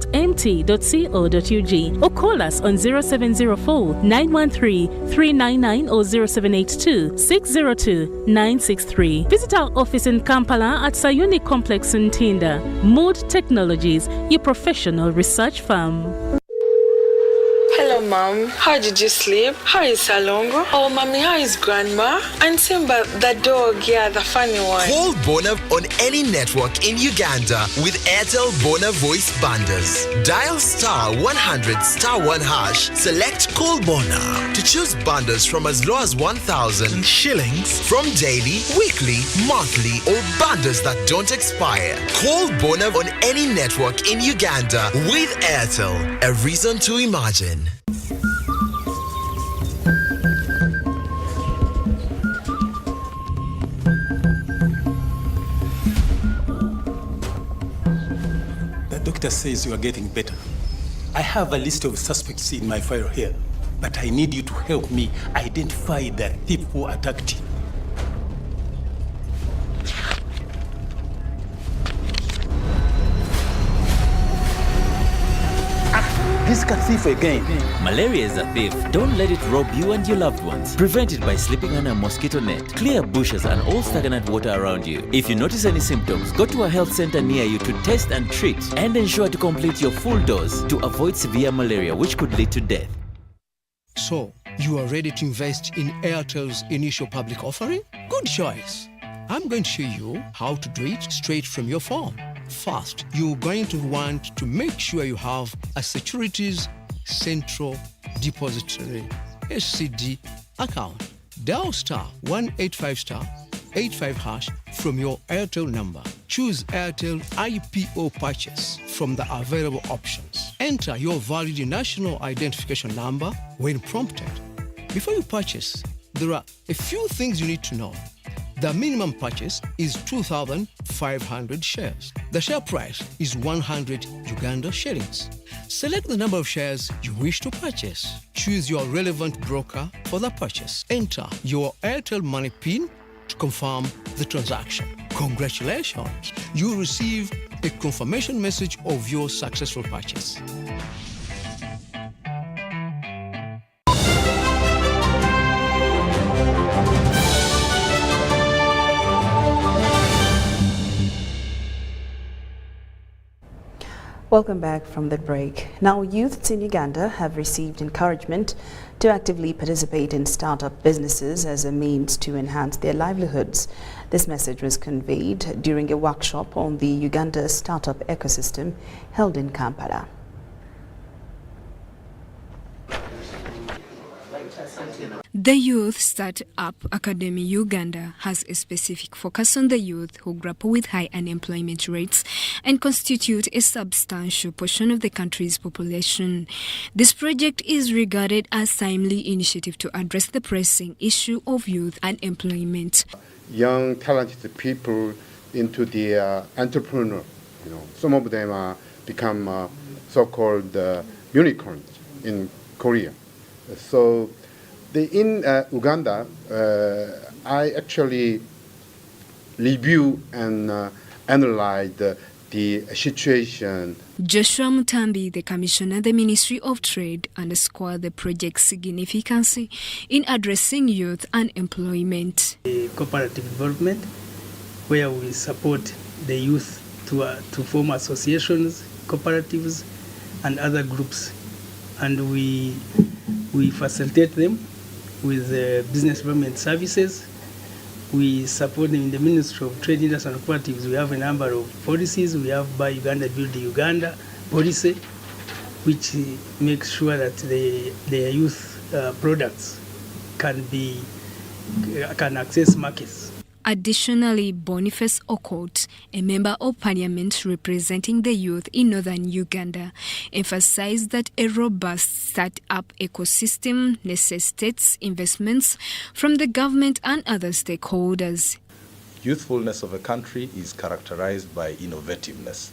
or call us on 0704 913 399 or 0782 602 963. Visit our office in Kampala at Sayuni Complex in Tinda. Mood Technologies, your professional research firm. Hello, Mom. How did you sleep? How is Salongo? Oh, Mommy, how is Grandma? And Simba, the dog, yeah, the funny one. Call Bona on any network in Uganda with Airtel Bona voice bundles. Dial *100*1#. Select Call Bona to choose bundles from as low as 1,000 shillings from daily, weekly, monthly, or bundles that don't expire. Call Bona on any network in Uganda with Airtel. A reason to imagine. The doctor says you are getting better. I have a list of suspects in my file here, but I need you to help me identify the thief who attacked you. This cat thief again. Malaria is a thief. Don't let it rob you and your loved ones. Prevent it by sleeping under a mosquito net. Clear bushes and all stagnant water around you. If you notice any symptoms, go to a health center near you to test and treat. And ensure to complete your full dose to avoid severe malaria, which could lead to death. So, you are ready to invest in Airtel's initial public offering? Good choice. I'm going to show you how to do it straight from your phone. First, you're going to want to make sure you have a Securities Central Depository SCD account. Dial *185*85# from your Airtel number. Choose Airtel IPO purchase from the available options. Enter your valid national identification number when prompted. Before you purchase, there are a few things you need to know. The minimum purchase is 2,500 shares. The share price is 100 Uganda shillings. Select the number of shares you wish to purchase. Choose your relevant broker for the purchase. Enter your Airtel Money PIN to confirm the transaction. Congratulations! You receive a confirmation message of your successful purchase. Welcome back from the break. Now, youths in Uganda have received encouragement to actively participate in startup businesses as a means to enhance their livelihoods. This message was conveyed during a workshop on the Uganda startup ecosystem held in Kampala. The Youth Start-up Academy Uganda has a specific focus on the youth who grapple with high unemployment rates and constitute a substantial portion of the country's population. This project is regarded as a timely initiative to address the pressing issue of youth unemployment. Young, talented people into the entrepreneur. Some of them become so-called unicorns in Korea. So in Uganda, I actually review and analyze the situation. Joshua Mutambi, the Commissioner of the Ministry of Trade, underscored the project's significance in addressing youth unemployment. The cooperative development, where we support the youth to form associations, cooperatives, and other groups, and we facilitate them with business development services. We support them in the Ministry of Trade, Industry and Cooperatives. We have a number of policies. We have Buy Uganda, Build Uganda policy, which makes sure that the youth products can access markets. Additionally, Boniface Okot, a member of parliament representing the youth in northern Uganda, emphasized that a robust start-up ecosystem necessitates investments from the government and other stakeholders. Youthfulness of a country is characterized by innovativeness.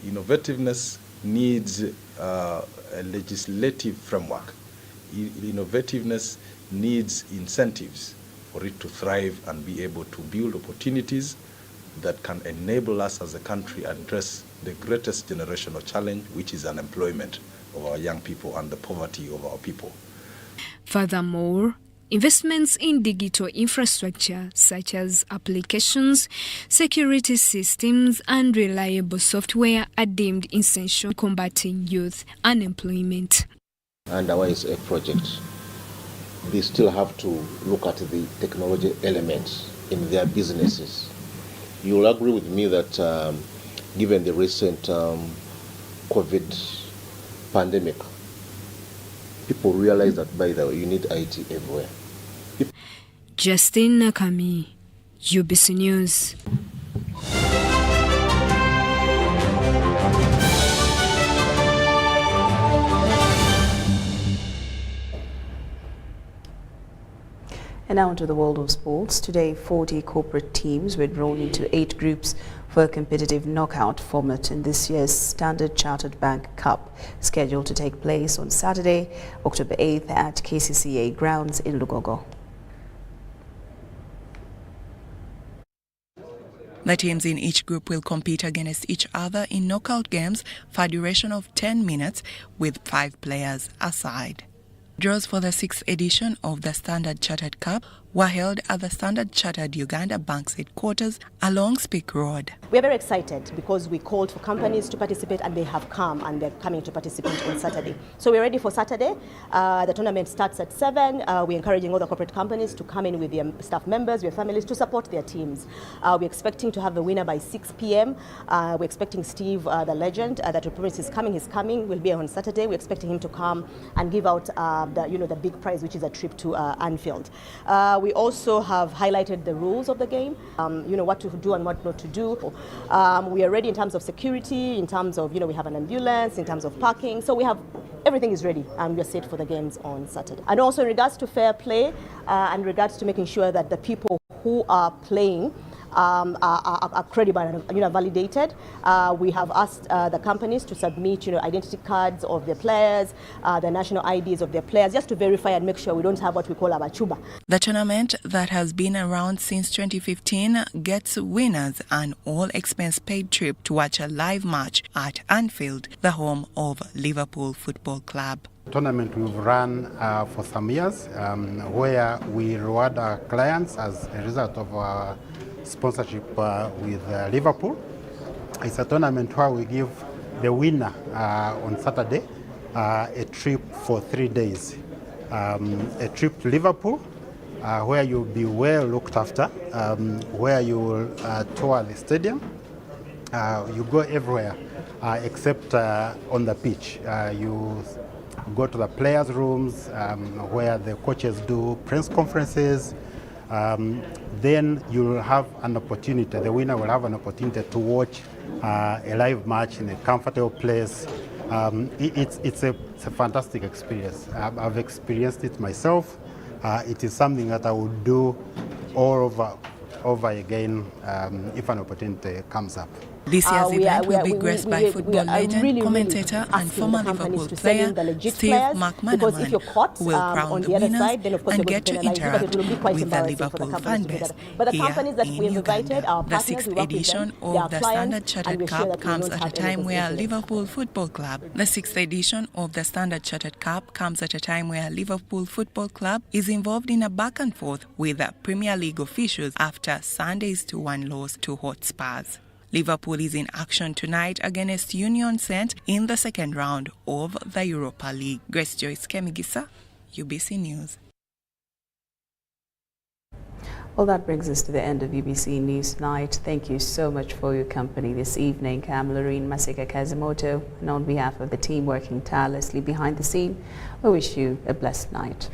Innovativeness needs a legislative framework. Innovativeness needs incentives for it to thrive and be able to build opportunities that can enable us as a country address the greatest generational challenge, which is unemployment of our young people and the poverty of our people. Furthermore, investments in digital infrastructure such as applications, security systems and reliable software are deemed essential in combating youth unemployment. And our is a project. They still have to look at the technology elements in their businesses. You will agree with me that given the recent COVID pandemic, people realize that, by the way, you need IT everywhere. Justin Nakami, UBC News. And now into the world of sports. Today, 40 corporate teams were drawn into 8 groups for a competitive knockout format in this year's Standard Chartered Bank Cup, scheduled to take place on Saturday, October 8th at KCCA grounds in Lugogo. The teams in each group will compete against each other in knockout games for a duration of 10 minutes with 5 players aside. Draws for the 6th edition of the Standard Chartered Cup were held at the Standard Chartered Uganda Bank's headquarters along Speak Road. We're very excited because we called for companies to participate and they have come and they're coming to participate on Saturday. So we're ready for Saturday. The tournament starts at 7. We're encouraging all the corporate companies to come in with their staff members, their families to support their teams. We're expecting to have the winner by 6 p.m. We're expecting Steve, the legend, that represents is coming, will be on Saturday. We're expecting him to come and give out the big prize, which is a trip to Anfield. We also have highlighted the rules of the game, what to do and what not to do. We are ready in terms of security, in terms of, we have an ambulance, in terms of parking. So everything is ready and we're set for the games on Saturday. And also in regards to fair play and regards to making sure that the people who are playing are credible and validated. We have asked the companies to submit identity cards of their players, the national IDs of their players, just to verify and make sure we don't have what we call a bachuba. The tournament, that has been around since 2015, gets winners an all-expense paid trip to watch a live match at Anfield, the home of Liverpool Football Club. Tournament we've run for some years, where we reward our clients as a result of our sponsorship with Liverpool. It's a tournament where we give the winner on Saturday a trip for 3 days. A trip to Liverpool, where you'll be well looked after, where you will tour the stadium. You go everywhere except on the pitch. You go to the players' rooms where the coaches do press conferences. Then you'll have an opportunity, the winner will have an opportunity to watch a live match in a comfortable place. It's a fantastic experience. I've experienced it myself. It is something that I would do all over again if an opportunity comes up. This year's event will be graced by football legend, commentator and former Liverpool player Steve McManaman, who will crown the winners and get to interact with the Liverpool fan base here in Uganda. The 6th edition of the Standard Chartered Cup comes at a time where Liverpool Football Club is involved in a back and forth with the Premier League officials after Sunday's 2-1 loss to Hotspurs. Liverpool is in action tonight against Union Saint in the second round of the Europa League. Grace Joyce Kemigisa, UBC News. Well, that brings us to the end of UBC News Tonight. Thank you so much for your company this evening. I'm Lorene Masika Kazumoto, and on behalf of the team working tirelessly behind the scene, we wish you a blessed night.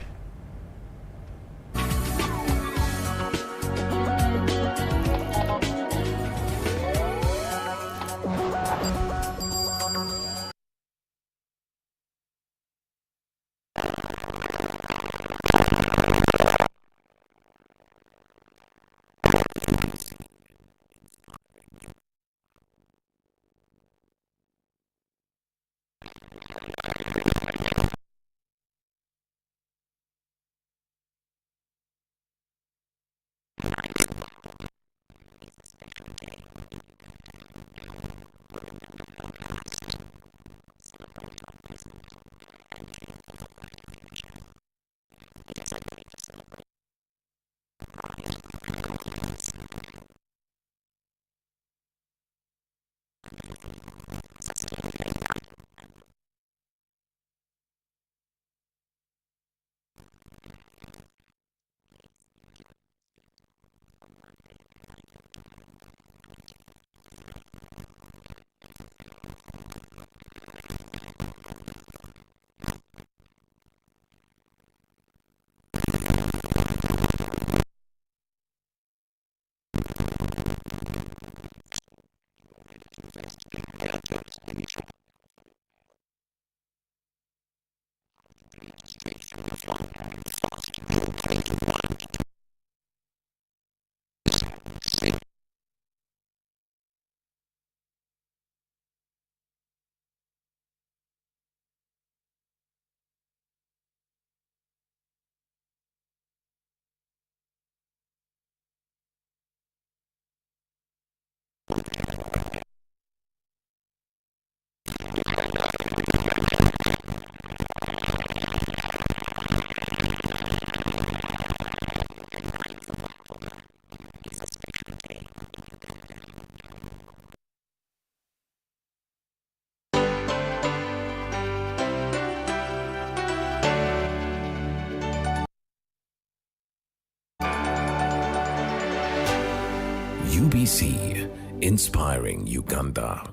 UBC, inspiring Uganda.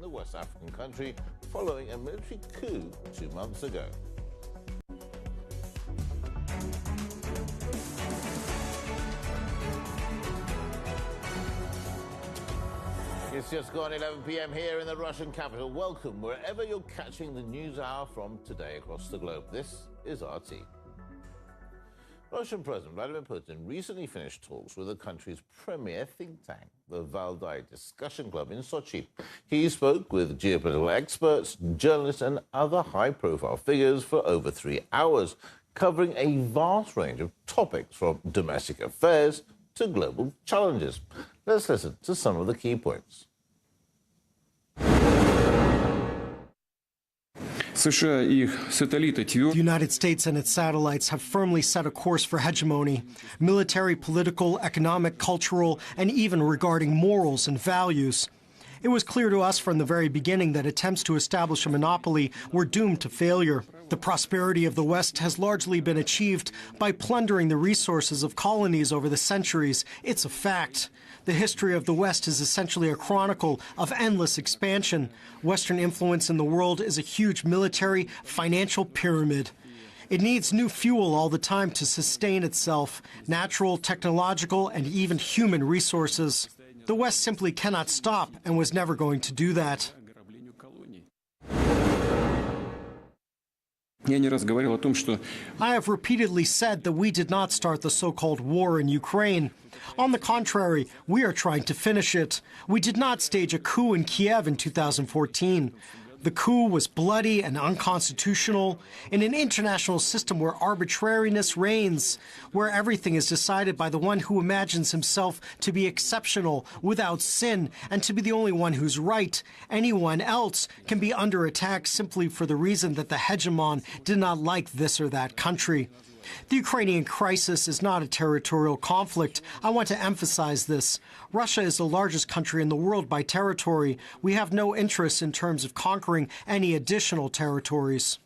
the West African country following a military coup 2 months ago. It's just gone 11 p.m. here in the Russian capital. Welcome wherever you're catching the news hour from today across the globe. This is RT. Russian President Vladimir Putin recently finished talks with the country's premier think tank, the Valdai Discussion Club in Sochi. He spoke with geopolitical experts, journalists and other high-profile figures for over 3 hours, covering a vast range of topics from domestic affairs to global challenges. Let's listen to some of the key points. The United States and its satellites have firmly set a course for hegemony, military, political, economic, cultural, and even regarding morals and values. It was clear to us from the very beginning that attempts to establish a monopoly were doomed to failure. The prosperity of the West has largely been achieved by plundering the resources of colonies over the centuries. It's a fact. The history of the West is essentially a chronicle of endless expansion. Western influence in the world is a huge military, financial pyramid. It needs new fuel all the time to sustain itself, natural, technological, and even human resources. The West simply cannot stop and was never going to do that. I have repeatedly said that we did not start the so-called war in Ukraine. On the contrary, we are trying to finish it. We did not stage a coup in Kiev in 2014. The coup was bloody and unconstitutional in an international system where arbitrariness reigns, where everything is decided by the one who imagines himself to be exceptional, without sin, and to be the only one who's right. Anyone else can be under attack simply for the reason that the hegemon did not like this or that country. The Ukrainian crisis is not a territorial conflict. I want to emphasize this. Russia is the largest country in the world by territory. We have no interest in terms of conquering any additional territories.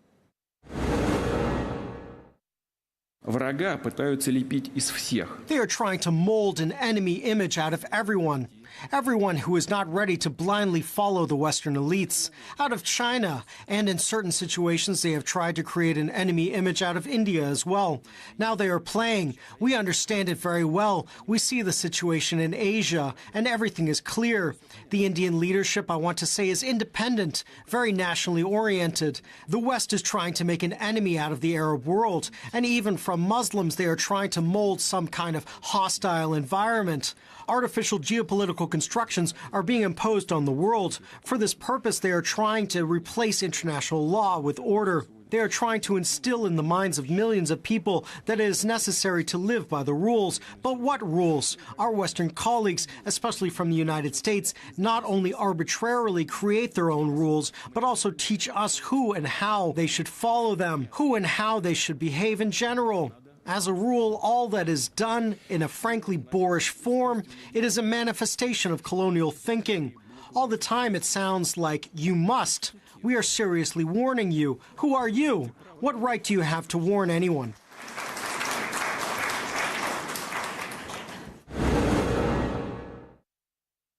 They are trying to mold an enemy image out of everyone. Everyone who is not ready to blindly follow the Western elites. Out of China, and in certain situations they have tried to create an enemy image out of India as well. Now they are playing. We understand it very well. We see the situation in Asia, and everything is clear. The Indian leadership, I want to say, is independent, very nationally oriented. The West is trying to make an enemy out of the Arab world, and even from Muslims they are trying to mold some kind of hostile environment. Artificial geopolitical constructions are being imposed on the world. For this purpose, they are trying to replace international law with order. They are trying to instill in the minds of millions of people that it is necessary to live by the rules. But what rules? Our Western colleagues, especially from the United States, not only arbitrarily create their own rules, but also teach us who and how they should follow them, who and how they should behave in general. As a rule, all that is done in a frankly boorish form, it is a manifestation of colonial thinking. All the time it sounds like, you must. We are seriously warning you. Who are you? What right do you have to warn anyone?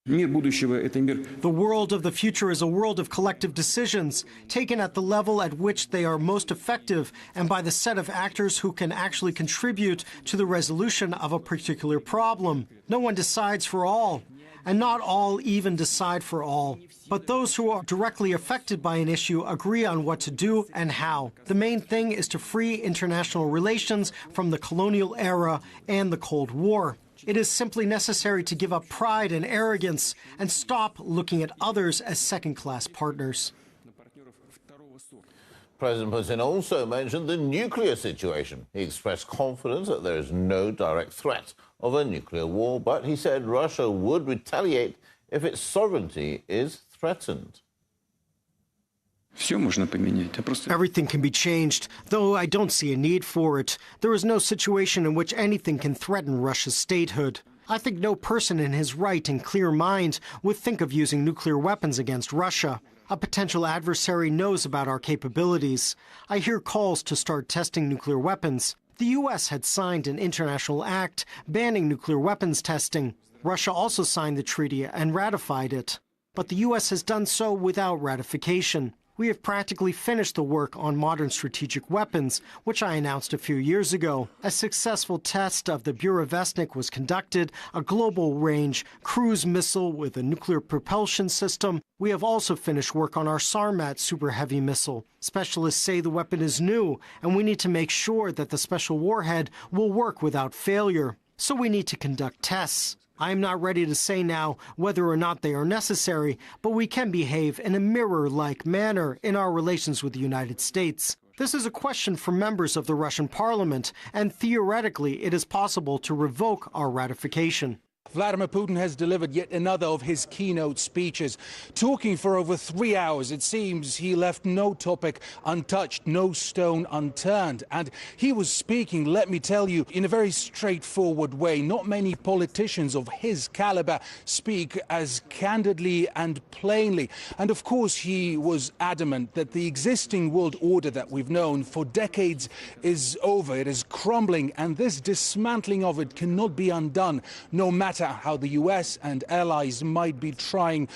The world of the future is a world of collective decisions, taken at the level at which they are most effective and by the set of actors who can actually contribute to the resolution of a particular problem. No one decides for all, and not all even decide for all. But those who are directly affected by an issue agree on what to do and how. The main thing is to free international relations from the colonial era and the Cold War. It is simply necessary to give up pride and arrogance and stop looking at others as second-class partners. President Putin also mentioned the nuclear situation. He expressed confidence that there is no direct threat of a nuclear war, but he said Russia would retaliate if its sovereignty is threatened. Everything can be changed, though I don't see a need for it. There is no situation in which anything can threaten Russia's statehood. I think no person in his right and clear mind would think of using nuclear weapons against Russia. A potential adversary knows about our capabilities. I hear calls to start testing nuclear weapons. The U.S. had signed an international act banning nuclear weapons testing. Russia also signed the treaty and ratified it. but the U.S. has done so without ratification. We have practically finished the work on modern strategic weapons, which I announced a few years ago. A successful test of the Burevestnik was conducted, a global-range cruise missile with a nuclear propulsion system. We have also finished work on our Sarmat super heavy missile. Specialists say the weapon is new, and we need to make sure that the special warhead will work without failure. So we need to conduct tests. I am not ready to say now whether or not they are necessary, but we can behave in a mirror-like manner in our relations with the United States. This is a question for members of the Russian parliament, and theoretically it is possible to revoke our ratification. Vladimir Putin has delivered yet another of his keynote speeches. Talking for over 3 hours, it seems he left no topic untouched, no stone unturned. And he was speaking, let me tell you, in a very straightforward way. Not many politicians of his caliber speak as candidly and plainly. And of course, he was adamant that the existing world order that we've known for decades is over. It is crumbling, and this dismantling of it cannot be undone, no matter how the US and allies might be trying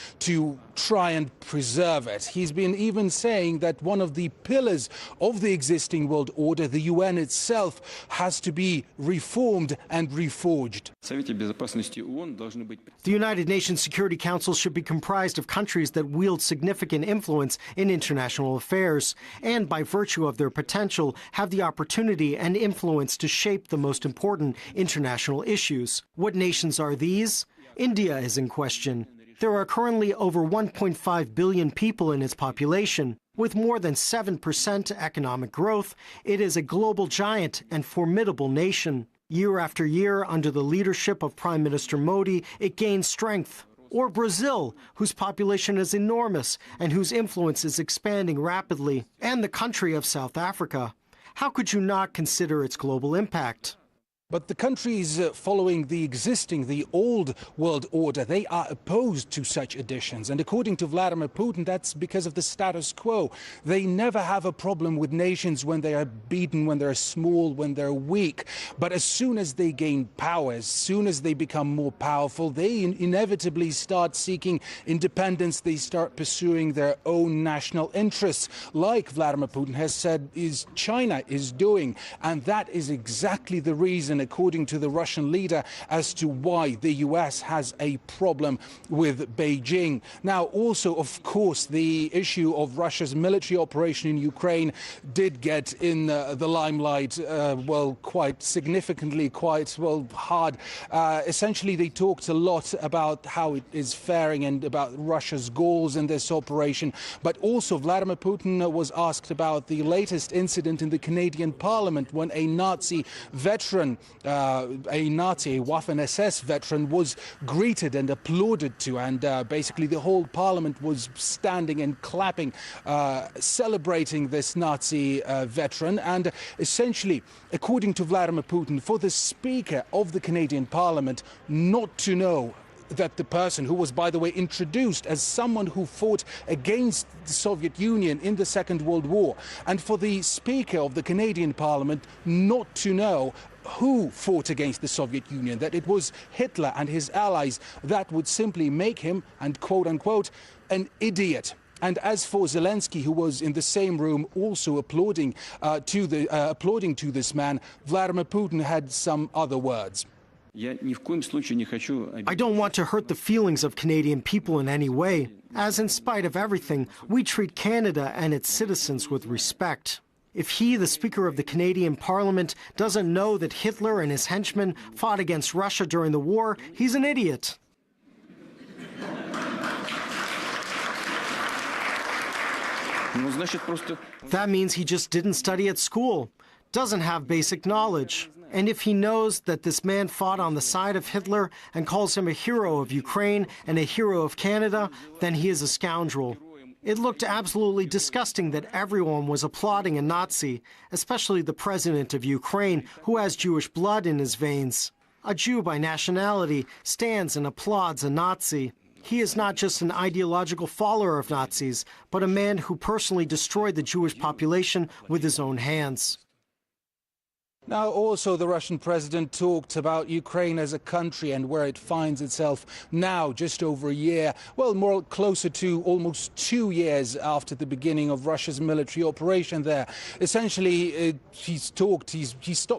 and preserve it. He's been even saying that one of the pillars of the existing world order, the UN itself, has to be reformed and reforged. The United Nations Security Council should be comprised of countries that wield significant influence in international affairs and, by virtue of their potential, have the opportunity and influence to shape the most important international issues. What nations are these? India is in question. There are currently over 1.5 billion people in its population. With more than 7% economic growth, it is a global giant and formidable nation. Year after year, under the leadership of Prime Minister Modi, it gains strength. Or Brazil, whose population is enormous and whose influence is expanding rapidly. And the country of South Africa. How could you not consider its global impact? But the countries following the old world order, they are opposed to such additions. And according to Vladimir Putin, that's because of the status quo. They never have a problem with nations when they are beaten, when they're small, when they're weak. But as soon as they gain power, as soon as they become more powerful, they inevitably start seeking independence. They start pursuing their own national interests, like Vladimir Putin has said China is doing. And that is exactly the reason, according to the Russian leader, as to why the US has a problem with Beijing. Now, also, of course, the issue of Russia's military operation in Ukraine did get in the limelight, quite significantly, hard. Essentially, they talked a lot about how it is faring and about Russia's goals in this operation. But also, Vladimir Putin was asked about the latest incident in the Canadian Parliament when a Nazi veteran, a Waffen-SS veteran, was greeted and applauded to, and basically the whole parliament was standing and clapping, celebrating this Nazi veteran. And essentially, according to Vladimir Putin, for the Speaker of the Canadian Parliament not to know that the person who was, by the way, introduced as someone who fought against the Soviet Union in the Second World War, and for the Speaker of the Canadian Parliament not to know who fought against the Soviet Union, that it was Hitler and his allies, that would simply make him, and quote unquote, an idiot. And as for Zelensky, who was in the same room also applauding to this man, Vladimir Putin had some other words. I don't want to hurt the feelings of Canadian people in any way, as in spite of everything, we treat Canada and its citizens with respect. If he, the Speaker of the Canadian Parliament, doesn't know that Hitler and his henchmen fought against Russia during the war, he's an idiot. That means he just didn't study at school, doesn't have basic knowledge. And if he knows that this man fought on the side of Hitler and calls him a hero of Ukraine and a hero of Canada, then he is a scoundrel. It looked absolutely disgusting that everyone was applauding a Nazi, especially the president of Ukraine, who has Jewish blood in his veins. A Jew by nationality stands and applauds a Nazi. He is not just an ideological follower of Nazis, but a man who personally destroyed the Jewish population with his own hands. Now, also, the Russian president talked about Ukraine as a country and where it finds itself now, just over a year, well, more closer to almost 2 years after the beginning of Russia's military operation there. Essentially, he stopped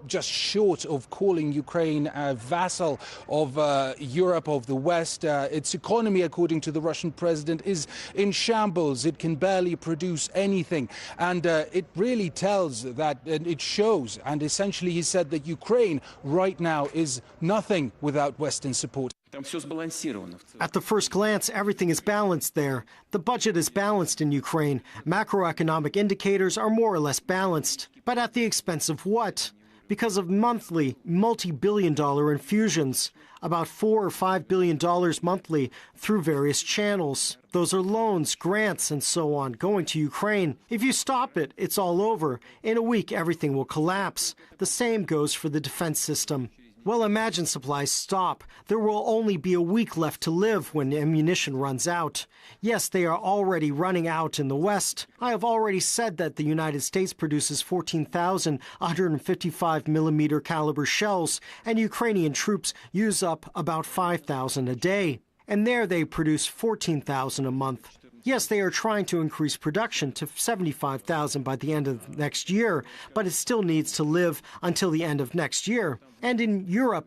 just short of calling Ukraine a vassal of Europe, of the West. Its economy, according to the Russian president, is in shambles. It can barely produce anything. And it really tells that, and it shows, and essentially he said that Ukraine right now is nothing without Western support. At the first glance, everything is balanced there. The budget is balanced in Ukraine. Macroeconomic indicators are more or less balanced. But at the expense of what? Because of monthly, multi-billion-dollar infusions, about $4 or $5 billion monthly through various channels. Those are loans, grants, and so on going to Ukraine. If you stop it, it's all over. In a week, everything will collapse. The same goes for the defense system. Well, imagine supplies stop. There will only be a week left to live when ammunition runs out. Yes, they are already running out in the West. I have already said that the United States produces 14,155 millimeter caliber shells, and Ukrainian troops use up about 5,000 a day. And there they produce 14,000 a month. Yes, they are trying to increase production to 75,000 by the end of next year, but it still needs to live until the end of next year. And in Europe,